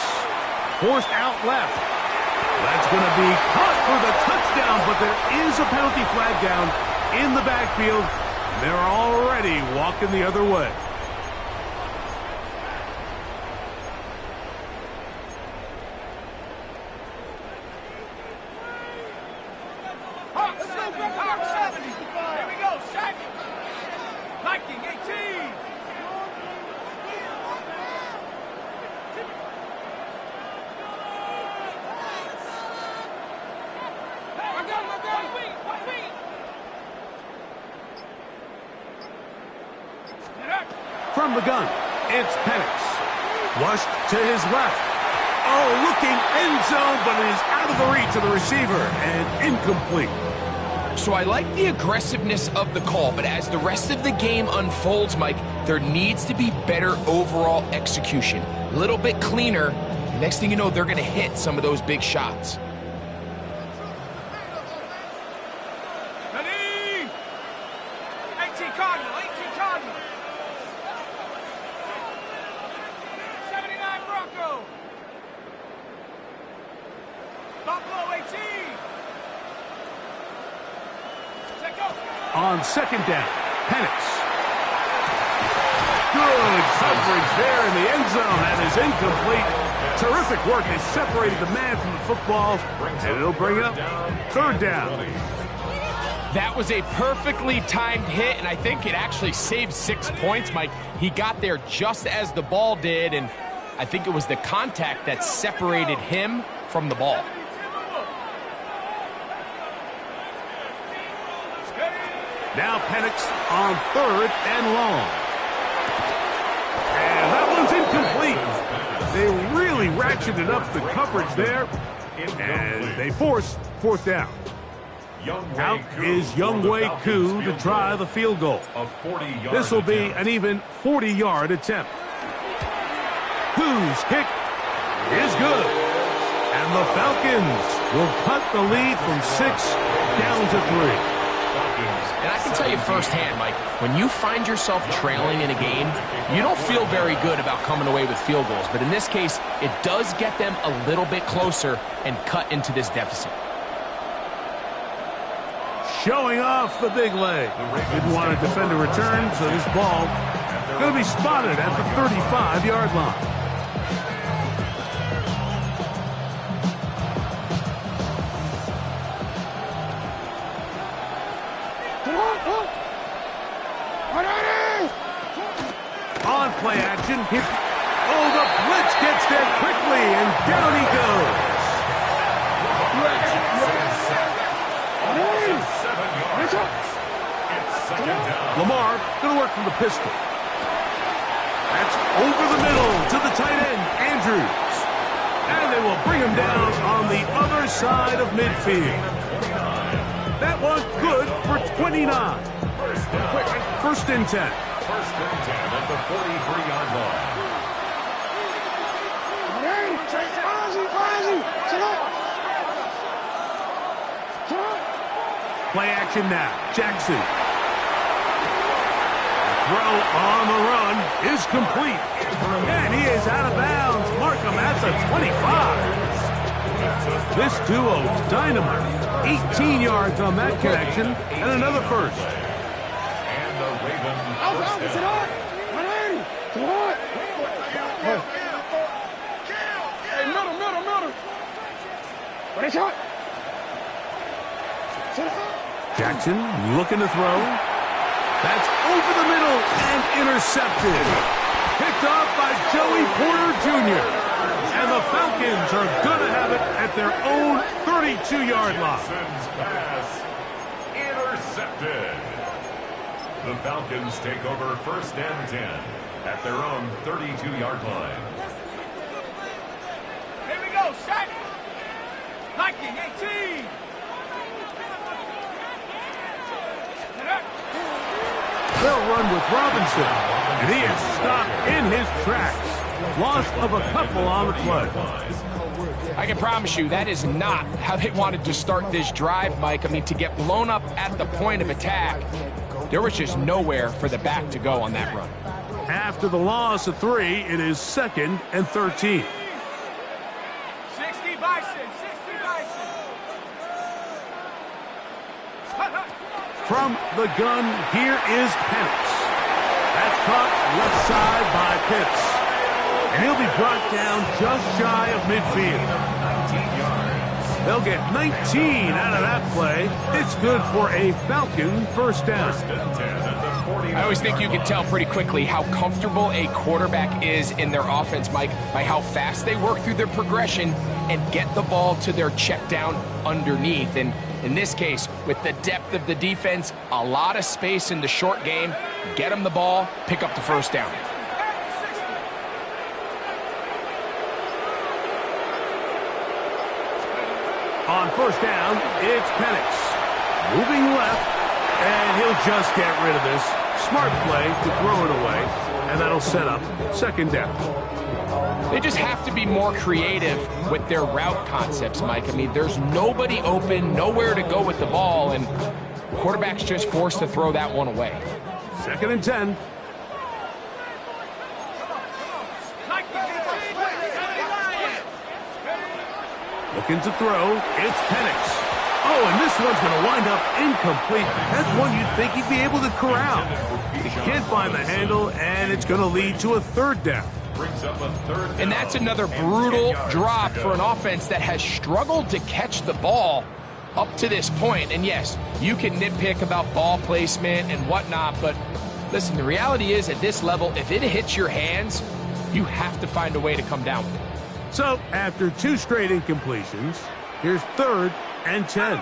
C: forced out left. That's going to be caught for the touchdown, but there is a penalty flag down in the backfield. They're already walking the other way.
G: Hawk 70, Hawk 70. Here we go, second.
C: from the gun. It's Penix. Flushed to his left. Oh, looking end zone, but it is out of the reach of the receiver and incomplete.
D: So I like the aggressiveness of the call, but as the rest of the game unfolds, Mike, there needs to be better overall execution. A little bit cleaner. Next thing you know, they're going to hit some of those big shots.
G: Ready? 18 Cardinal, 18 Cardinal. 79 Bronco. Buffalo 18. Take go.
C: On second down, Penix. Good coverage there in the end zone. That is incomplete. Terrific work. They separated the man from the football, and it'll bring up third down.
D: That was a perfectly timed hit, and I think it actually saved 6 points, Mike. He got there just as the ball did, and I think it was the contact that separated him from the ball.
C: Now Penix on third and long. And that one's incomplete. They really ratcheted up the coverage there, and they force fourth down. Out is Younghoe Koo to try the field goal. This will be an even 40-yard attempt. Koo's kick is good. And the Falcons will cut the lead from 6 down to 3.
D: And I can tell you firsthand, Mike, when you find yourself trailing in a game, you don't feel very good about coming away with field goals. But in this case, it does get them a little bit closer and cut into this deficit.
C: Showing off the big leg. Didn't want to defend a return, so this ball going to be spotted at the 35-yard line. On play action. Oh, the blitz gets there quickly, and down he goes. Lamar going to work from the pistol. That's over the middle to the tight end, Andrews. And they will bring him down on the other side of midfield. That one good for 29. First and 10.
F: First and 10 at the 43-yard line.
C: Play action now. Jackson. Throw on the run is complete. And he is out of bounds. Mark him at the 25. This duo, dynamite. 18 yards on that connection, and another first.
F: And the Ravens first down.
E: Hey, middle. What is shot?
C: Jackson looking to throw. That's over the middle and intercepted. Picked off by Joey Porter Jr. And the Falcons are going to have it at their own 32-yard line.
F: Pass intercepted. The Falcons take over first and 10 at their own 32-yard line.
G: Here we go, set. Viking 18.
C: They'll run with Robinson, and he is stopped in his tracks. Loss of a couple on the play.
D: I can promise you that is not how they wanted to start this drive, Mike. I mean, to get blown up at the point of attack, there was just nowhere for the back to go on that run.
C: After the loss of 3, it is 2nd and 13.
G: 60 Bison.
C: From the gun, here is Penix. That's caught left side by Pitts. And he'll be brought down just shy of midfield.
F: 19 yards.
C: They'll get 19 out of that play. It's good for a Falcon first down.
F: First and 10 at the 49.
D: I always think you can tell pretty quickly how comfortable a quarterback is in their offense, Mike, by how fast they work through their progression and get the ball to their check down underneath. And in this case, with the depth of the defense, a lot of space in the short game, get them the ball, pick up the first down.
C: On first down, it's Penix. Moving left, and he'll just get rid of this. Smart play to throw it away, and that'll set up second down.
D: They just have to be more creative with their route concepts, Mike. I mean, there's nobody open, nowhere to go with the ball, and quarterback's just forced to throw that one away.
C: Second and 10. Looking to throw, it's Penix. Oh, and this one's going to wind up incomplete. That's one you'd think he'd be able to corral. He can't find the handle, and it's going to lead to a third down.
D: And that's another brutal drop for an offense that has struggled to catch the ball up to this point. And yes, you can nitpick about ball placement and whatnot, but listen, the reality is at this level, if it hits your hands, you have to find a way to come down with it.
C: So, after 2 straight incompletions, here's third and 10.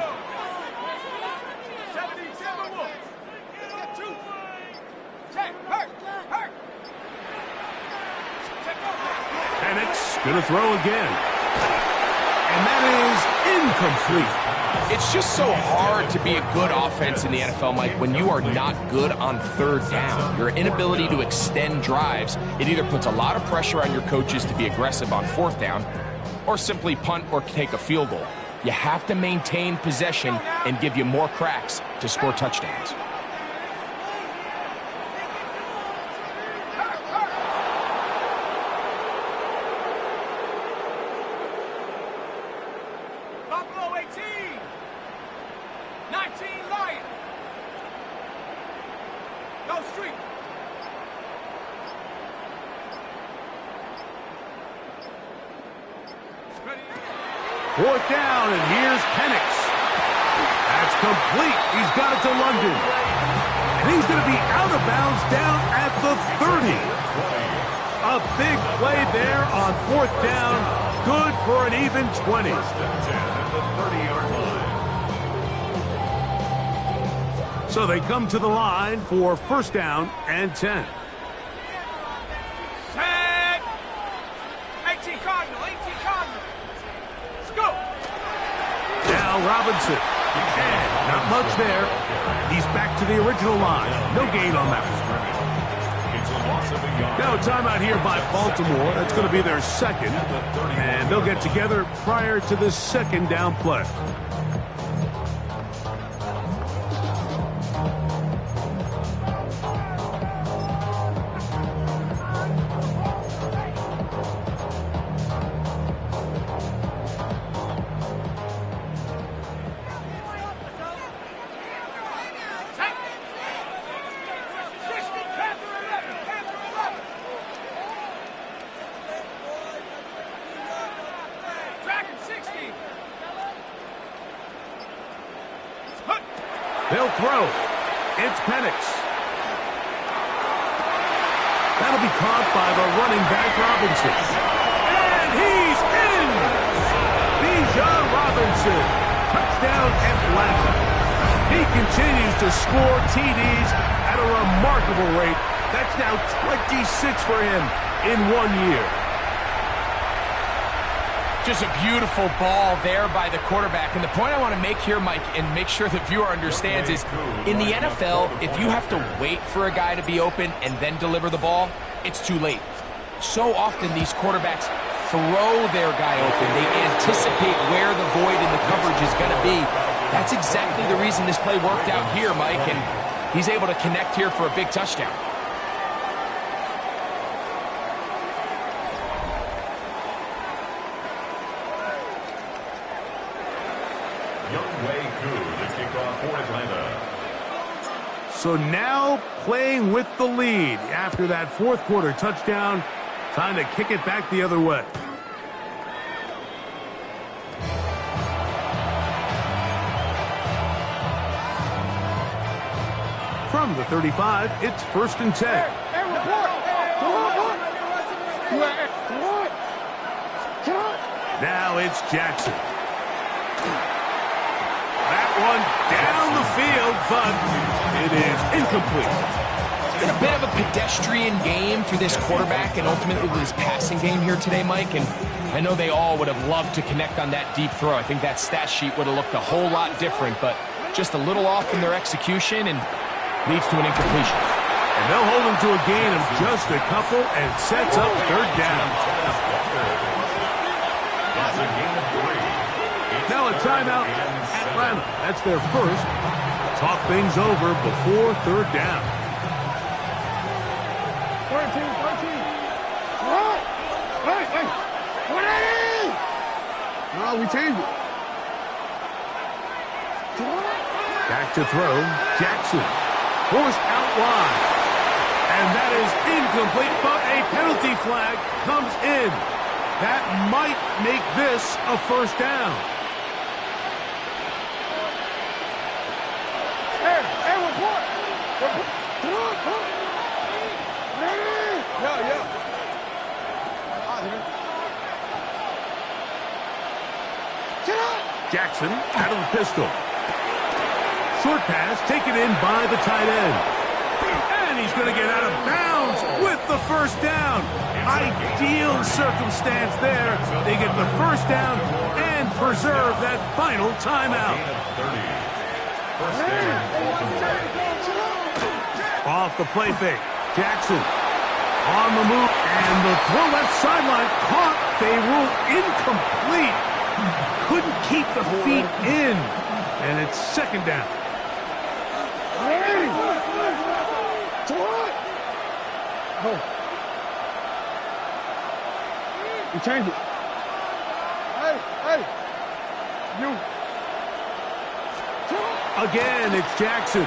C: Penix gonna throw again. And that is incomplete.
D: It's just so hard to be a good offense in the NFL, Mike, when you are not good on third down. Your inability to extend drives, it either puts a lot of pressure on your coaches to be aggressive on fourth down or simply punt or take a field goal. You have to maintain possession and give you more cracks to score touchdowns.
G: Buffalo 18. 19 Lions. Go street.
C: Fourth down, and here's Penix. That's complete. He's got it to London. And he's going to be out of bounds down at the 30. A big play there on fourth down. Good for an even 20. So they come to the line for first down and 10.
G: Set. 18 Cardinal. 18 Cardinal. Let's go.
C: Now Robinson. And not much there. He's back to the original line. No gain on that one. Now timeout here by Baltimore. That's going to be their second. And they'll get together prior to the second down play. They'll throw. It's Penix. That'll be caught by the running back Robinson. And he's in! Bijan Robinson. Touchdown Atlanta. He continues to score TDs at a remarkable rate. That's now 26 for him in 1 year.
D: Just a beautiful ball there by the quarterback. And the point I want to make here, Mike, and make sure the viewer understands is, in the NFL, if you have to wait for a guy to be open and then deliver the ball, it's too late. So often these quarterbacks throw their guy open. They anticipate where the void in the coverage is going to be. That's exactly the reason this play worked out here, Mike, and he's able to connect here for a big touchdown.
C: So now playing with the lead after that fourth quarter touchdown. Time to kick it back the other way. From the 35, it's first and 10.
E: Hey, report!
C: Now it's Jackson. That one down the field, but it is incomplete.
D: been a bit of a pedestrian game for this quarterback and ultimately this passing game here today, Mike. And I know they all would have loved to connect on that deep throw. I think that stat sheet would have looked a whole lot different, but just a little off in their execution and leads to an incompletion.
C: And they'll hold him to a gain of just a couple and sets up third down. Now a timeout, Atlanta. That's their first. Talk things over before third down.
E: 13. What? Hey. What is it? No, we changed it.
C: Back to throw. Jackson. Forced out wide. And that is incomplete, but a penalty flag comes in. That might make this a first down.
E: Hey, report. Yeah.
C: Jackson out of the pistol. Short pass taken in by the tight end. And he's going to get out of bounds with the first down. Ideal circumstance there. They get the first down and preserve that final timeout. Off the play fake. Jackson on the move. And the throw left sideline caught. They rule incomplete. Couldn't keep the feet in. And it's second down.
E: We changed it. Hey. You.
C: Again, it's Jackson.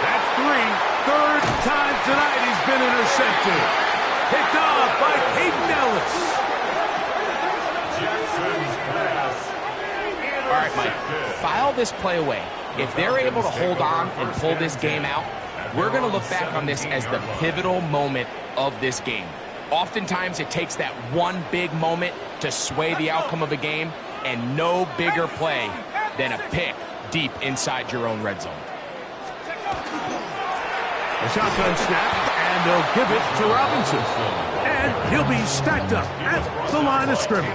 C: That's three. Third time tonight he's been intercepted. Picked off by Peyton Ellis.
F: Jackson's pass.
D: All right, Mike, file this play away. If they're able to hold on and pull this game out, we're going to look back on this as the pivotal moment of this game. Oftentimes, it takes that one big moment to sway the outcome of a game, and no bigger play than a pick deep inside your own red zone.
C: A shotgun snap, and they'll give it to Robinson. And he'll be stacked up at the line of scrimmage.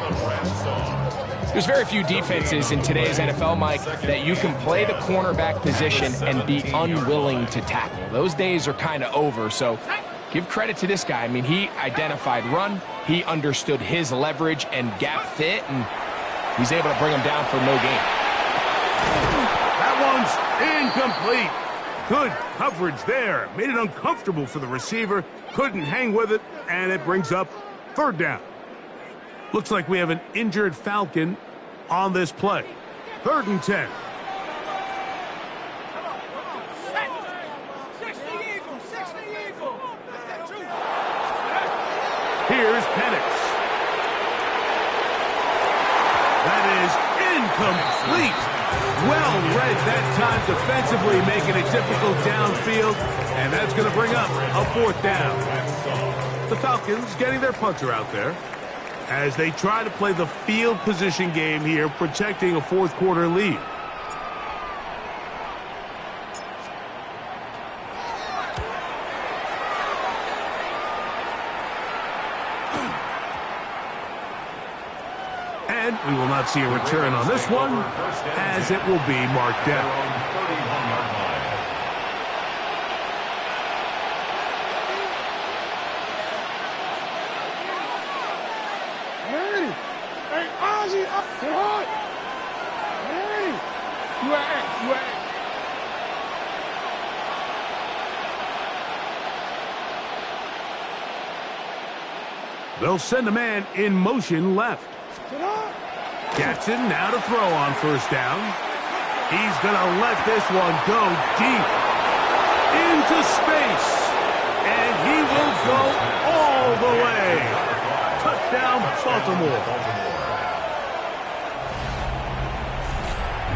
D: There's very few defenses in today's NFL, Mike, that you can play the cornerback position and be unwilling to tackle. Those days are kind of over, so give credit to this guy. I mean, he identified run, he understood his leverage and gap fit, and he's able to bring him down for no gain.
C: That one's incomplete. Good coverage there. Made it uncomfortable for the receiver. Couldn't hang with it, and it brings up third down. Looks like we have an injured Falcon on this play. 3rd and 10. Here's Penix. That is incomplete. Well read that time defensively, making it difficult downfield, and that's going to bring up a 4th down. The Falcons getting their punter out there as they try to play the field position game here, protecting a 4th quarter lead. And we will not see a return on this one, as it will be marked down. They'll send a man in motion left. Jackson now to throw on 1st down. He's going to let this one go deep into space. And he will go all the way. Touchdown, Baltimore.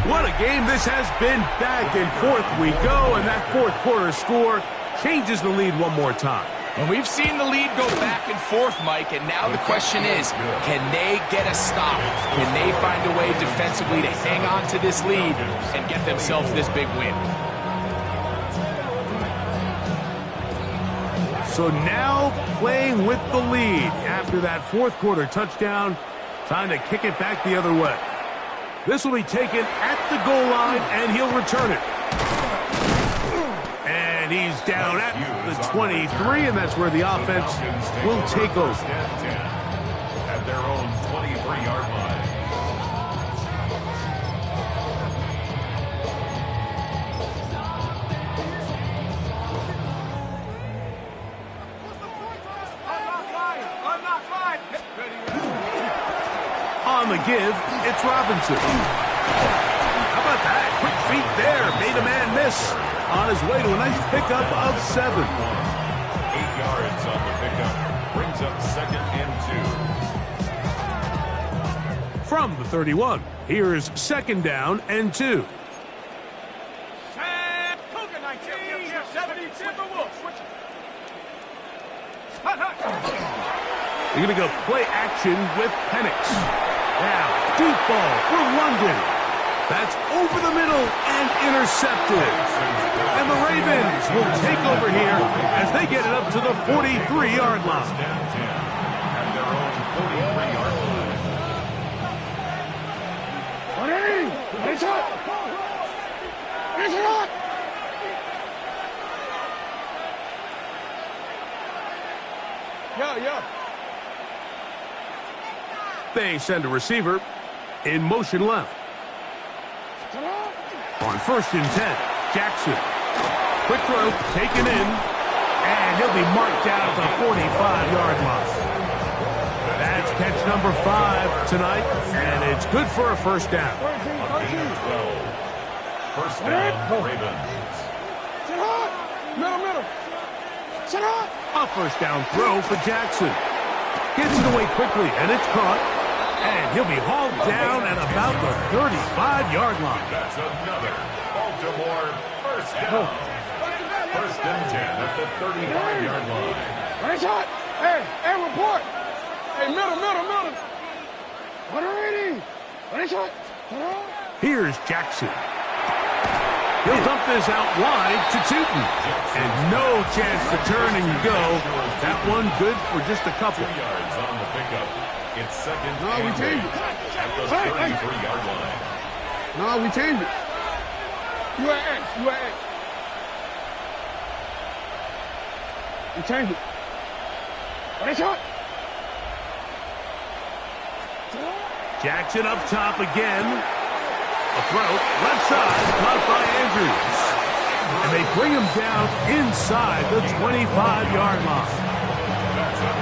C: What a game this has been. Back and forth we go, and that 4th quarter score changes the lead one more time.
D: And we've seen the lead go back and forth, Mike, and now the question is, can they get a stop? Can they find a way defensively to hang on to this lead and get themselves this big win?
C: So now playing with the lead after that fourth quarter touchdown. Time to kick it back the other way. This will be taken at the goal line, and he'll return it. And he's down at the 23, and that's where the offense will take over.
F: At their own 23-yard line.
C: On the give, it's Robinson. How about that? Quick feet there. Made a man miss. On his way to a nice pickup of 7.
F: 8 yards on the pickup. Brings up 2nd and 2.
C: From the 31, here's 2nd down and 2. They're going to go play action with Penix. Now, deep ball for London. That's over the middle and intercepted. And the Ravens will take over here as they get it up to the 43-yard line.
F: At their own 43-yard line.
E: It's up! It's up! Yeah.
C: They send a receiver in motion left. On 1st and 10, Jackson. Quick throw, taken in, and he'll be marked down at the 45-yard line. That's catch number 5 tonight, and it's good for a first down.
F: A gain of 12. First down, Ravens.
E: Middle.
C: A first down throw for Jackson. Gets it away quickly, and it's caught. And he'll be hauled down at about the 35-yard line.
F: That's another Baltimore first down. 1st and 10 at the 35-yard line.
E: It's hot! Hey, report! Hey, middle! What are ready? It's hot!
C: Here's Jackson. He'll dump this out wide to Tootin. And no chance to turn and go. That one good for just a couple.
F: 2 yards on the pickup. It's 2nd
E: No, we
F: and
E: changed
F: 8
E: it.
F: at the 33-yard line.
E: No, we changed it. You at X. We changed it. It's hot!
C: Jackson up top again. A throw, left side, caught by Andrews. And they bring him down inside the 25-yard line.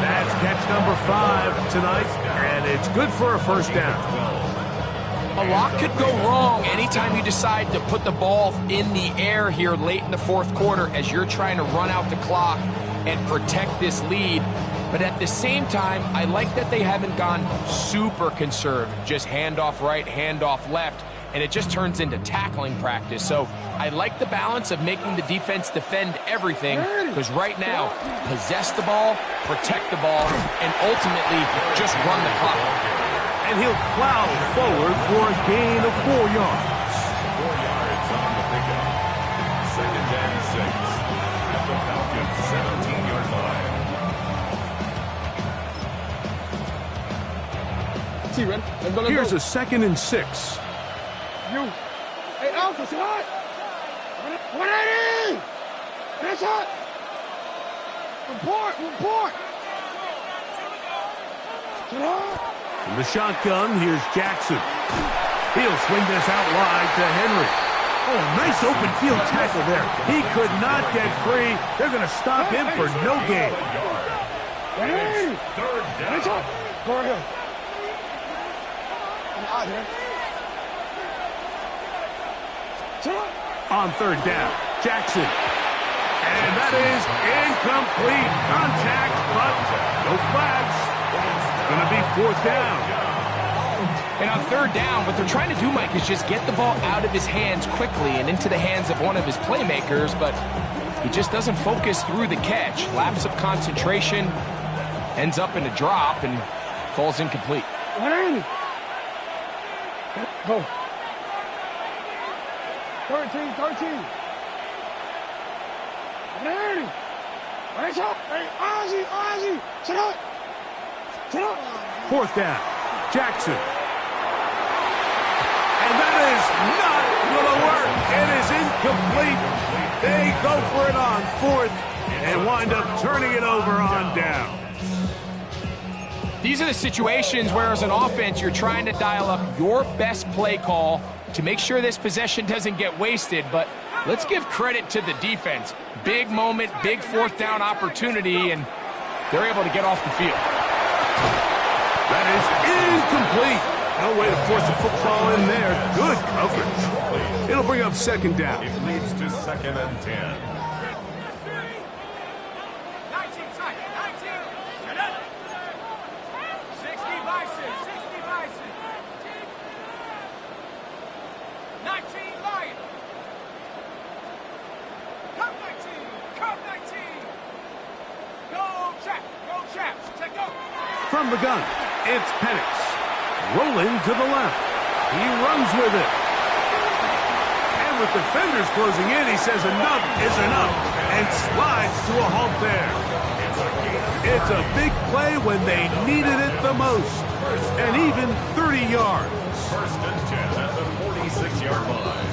C: That's catch number 5 tonight, and it's good for a first down.
D: A lot could go wrong anytime you decide to put the ball in the air here late in the fourth quarter as you're trying to run out the clock and protect this lead. But at the same time, I like that they haven't gone super conservative, just handoff right, handoff left, and it just turns into tackling practice. So I like the balance of making the defense defend everything, because right now, possess the ball, protect the ball, and ultimately just run the clock.
C: And he'll plow forward for a gain of 4 yards.
F: 4 yards on the pickup. 2nd and 6 at the Falcons' 17-yard line.
E: Ready? Let's go.
C: Here's a 2nd and 6.
E: Hey, Alpha, it's hot! 180! It's hot! Report! It's hot!
C: From the shotgun, here's Jackson. He'll swing this out wide to Henry. Oh, nice open field tackle there. He could not get free. They're going to stop him for no gain.
E: Hey!
F: 3rd down.
E: It's hot! Go ahead. I'm out here.
C: On 3rd down, Jackson. And that is incomplete. Contact, but no flags. It's going to be 4th down.
D: And on 3rd down, what they're trying to do, Mike, is just get the ball out of his hands quickly and into the hands of one of his playmakers, but he just doesn't focus through the catch. Lapse of concentration, ends up in a drop, and falls incomplete.
E: 180! Go. 13. 180! Hey, Ozzy, sit up.
C: Fourth down. Jackson. And that is not going to work. It is incomplete. They go for it on fourth and wind up turning it over on down.
D: These are the situations where, as an offense, you're trying to dial up your best play call to make sure this possession doesn't get wasted. But let's give credit to the defense. Big moment, big fourth down opportunity, and they're able to get off the field.
C: That is incomplete. No way to force a football in there. Good coverage. It'll bring up second down.
F: It leads to 2nd and 10.
C: From the gun, it's Penix. Rolling to the left. He runs with it. And with defenders closing in, he says enough is enough and slides to a halt there. It's a big play when they needed it the most. And even 30 yards.
F: 1st and 10 at the 46-yard line.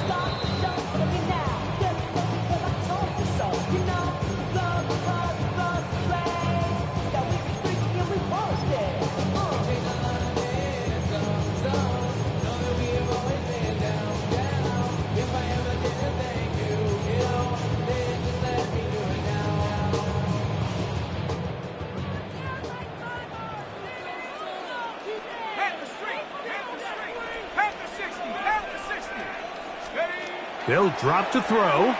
C: They'll drop to throw.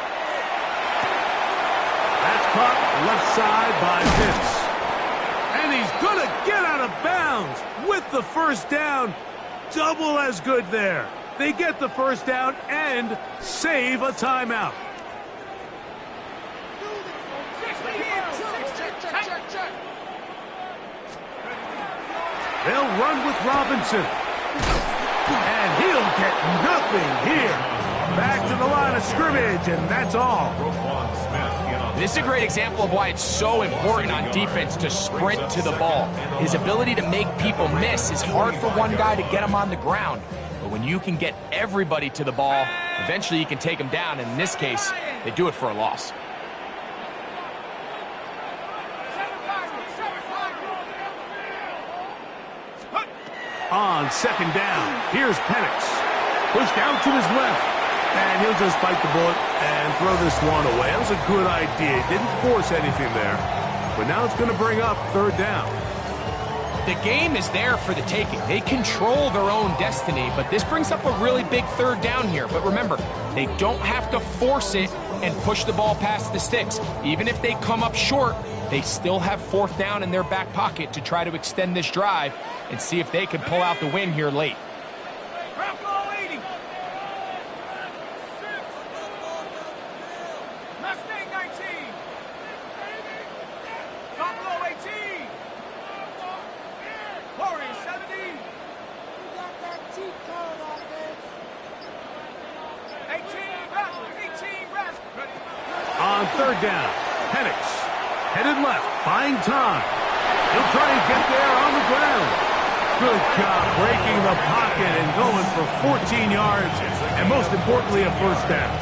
C: That's caught left side by Pitts. And he's going to get out of bounds with the first down. Double as good there. They get the first down and save a timeout. They'll run with Robinson. And he'll get nothing here. Back to the line of scrimmage, and that's all.
D: This is a great example of why it's so important on defense to sprint to the ball. His ability to make people miss is hard for one guy to get him on the ground. But when you can get everybody to the ball, eventually you can take them down. And in this case, they do it for a loss.
C: On second down, here's Penix. Pushed out to his left. And he'll just bite the bullet and throw this one away. That was a good idea. He didn't force anything there. But now it's going to bring up third down.
D: The game is there for the taking. They control their own destiny, but this brings up a really big third down here. But remember, they don't have to force it and push the ball past the sticks. Even if they come up short, they still have fourth down in their back pocket to try to extend this drive and see if they can pull out the win here late.
C: On third down, Penix headed left, buying time. He'll try and get there on the ground. Good job breaking the pocket and going for 14 yards, and most importantly, a first down.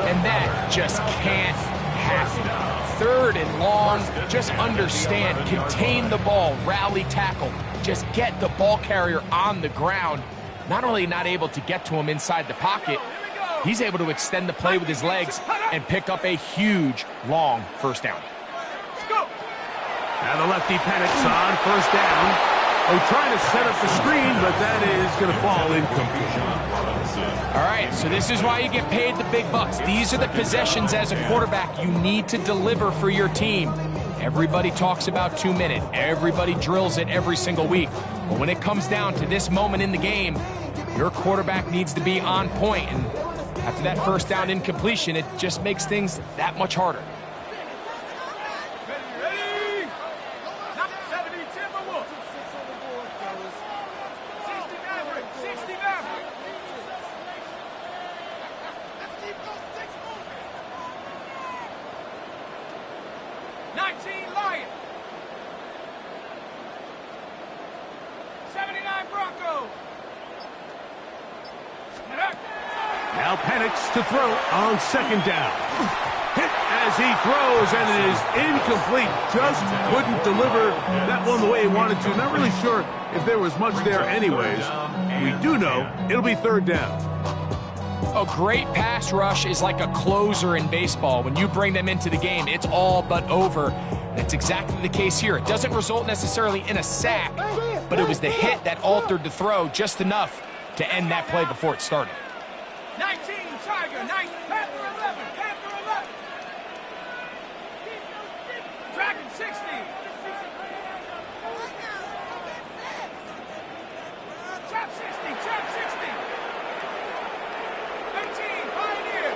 D: And that just can't happen. Third and long, just understand, contain the ball, rally tackle, just get the ball carrier on the ground. Not only not able to get to him inside the pocket, he's able to extend the play with his legs and pick up a huge, long first down.
C: Now the lefty Penix on first down. Oh, trying to set up the screen, but that is going to fall incomplete.
D: All right, so this is why you get paid the big bucks. These are the possessions as a quarterback you need to deliver for your team. Everybody talks about 2 minute. Everybody drills it every single week. But when it comes down to this moment in the game, your quarterback needs to be on point. And after that first down incompletion, it just makes things that much harder.
G: Bronco.
C: Now panics to throw on second down. Hit as he throws, and it is incomplete. Just couldn't deliver that one the way he wanted to. Not really sure if there was much there anyways. We do know it'll be third down.
D: A great pass rush is like a closer in baseball. When you bring them into the game, it's all but over. That's exactly the case here. It doesn't result necessarily in a sack, but it was the hit that altered the throw just enough to end that play before it started.
G: 19, Tiger, 9, Panther 11, Panther 11. Dragon 60. Chop 60, chop 60. 18, Pioneer.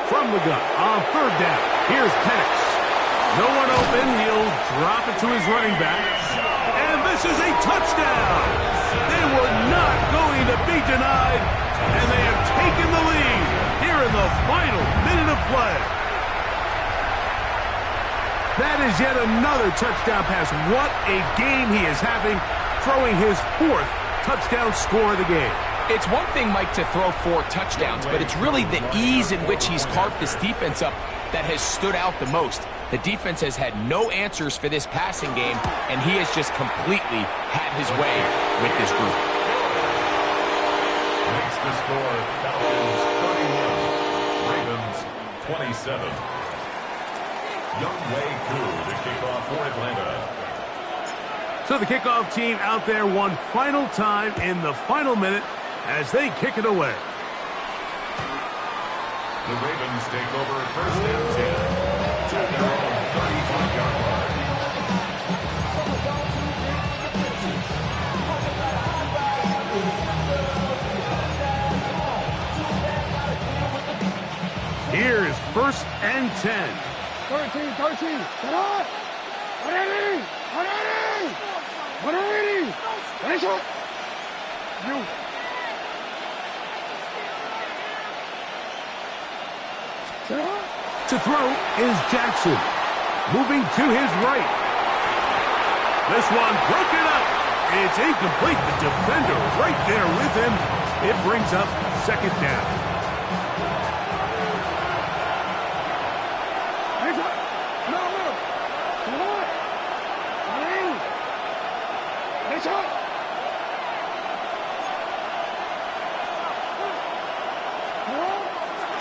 C: From the gun on third down. Here's Penix. No one open. He'll drop it to his running back. And this is a touchdown. They were not going to be denied, and they have taken the lead here in the final minute of play. That is yet another touchdown pass. What a game he is having, throwing his fourth touchdown score of the game.
D: It's one thing, Mike, to throw 4 touchdowns, but it's really the ease in which he's carved this defense up that has stood out the most. The defense has had no answers for this passing game, and he has just completely had his way with this group.
F: Makes the score Falcons 31, Ravens 27. Young Wei Koo to kick off for Atlanta.
C: So the kickoff team out there one final time in the final minute as they kick it away.
F: The Ravens take over first and 10 at their own 35-yard line.
C: Here is first and 10.
E: 13. Get on. 180. 180. Finish it. You.
C: To throw is Jackson. Moving to his right. This one broken up. It's incomplete. The defender right there with him. It brings up second down.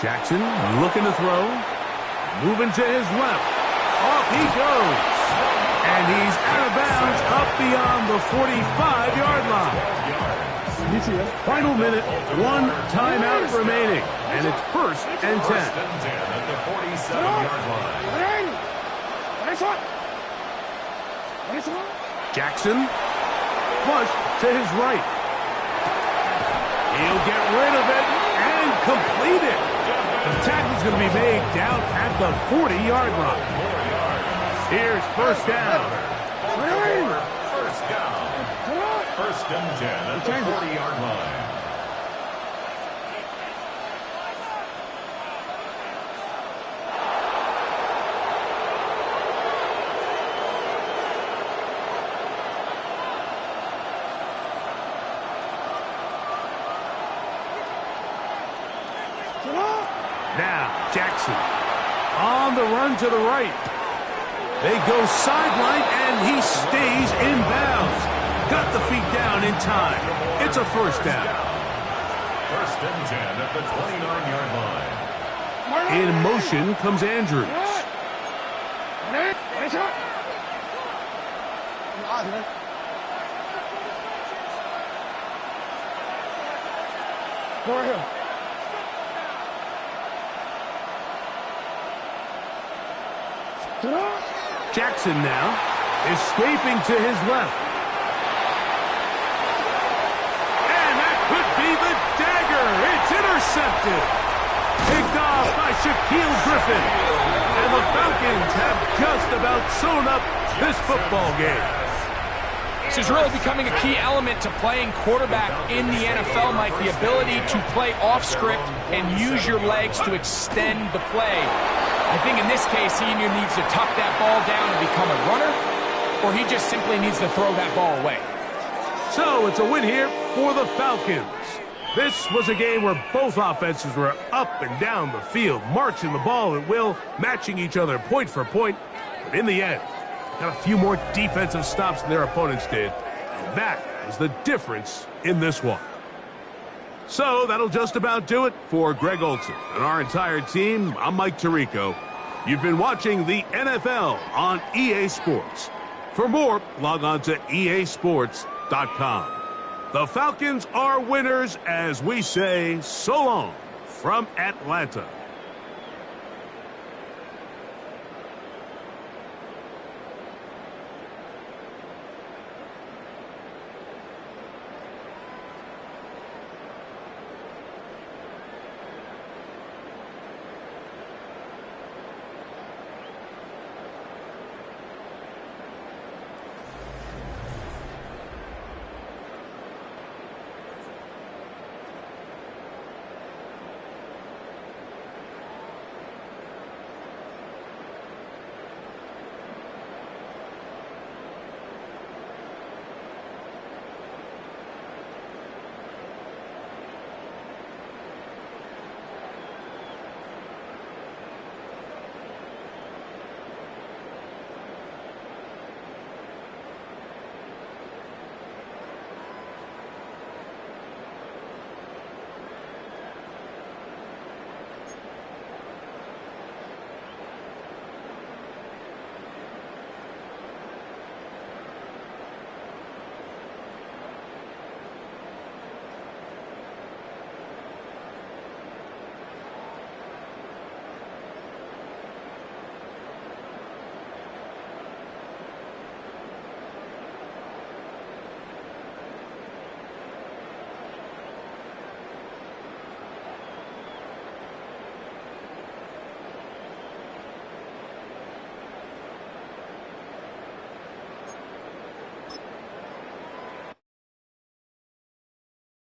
C: Jackson looking to throw. Moving to his left. Off he goes. And he's out of bounds up beyond the 45-yard line. Final minute, 1 timeout remaining. And it's first and 10.
F: First and 10 at the 47-yard line.
C: Jackson, flush to his right. He'll get rid of it and complete it. The tackle's going to be made down at the 40-yard line. Here's first down.
F: First down. First and 10 at the 40-yard line.
C: Now, Jackson on the run to the right. They go sideline, and he stays in bounds. Got the feet down in time. It's a first down.
F: First and 10 at the 29-yard line.
C: In motion comes Andrews.
E: Go ahead.
C: Jackson now escaping to his left. And that could be the dagger. It's intercepted. Picked off by Shaquille Griffin. And the Falcons have just about sewn up this football game.
D: This is really becoming a key element to playing quarterback in the NFL, Mike. The ability to play off script and use your legs to extend the play. I think in this case, he either needs to tuck that ball down and become a runner, or he just simply needs to throw that ball away.
C: So it's a win here for the Falcons. This was a game where both offenses were up and down the field, marching the ball at will, matching each other point for point. But in the end, got a few more defensive stops than their opponents did. And that was the difference in this one. So that'll just about do it for Greg Olson and our entire team. I'm Mike Tirico. You've been watching the NFL on EA Sports. For more, log on to easports.com. The Falcons are winners as we say so long from Atlanta.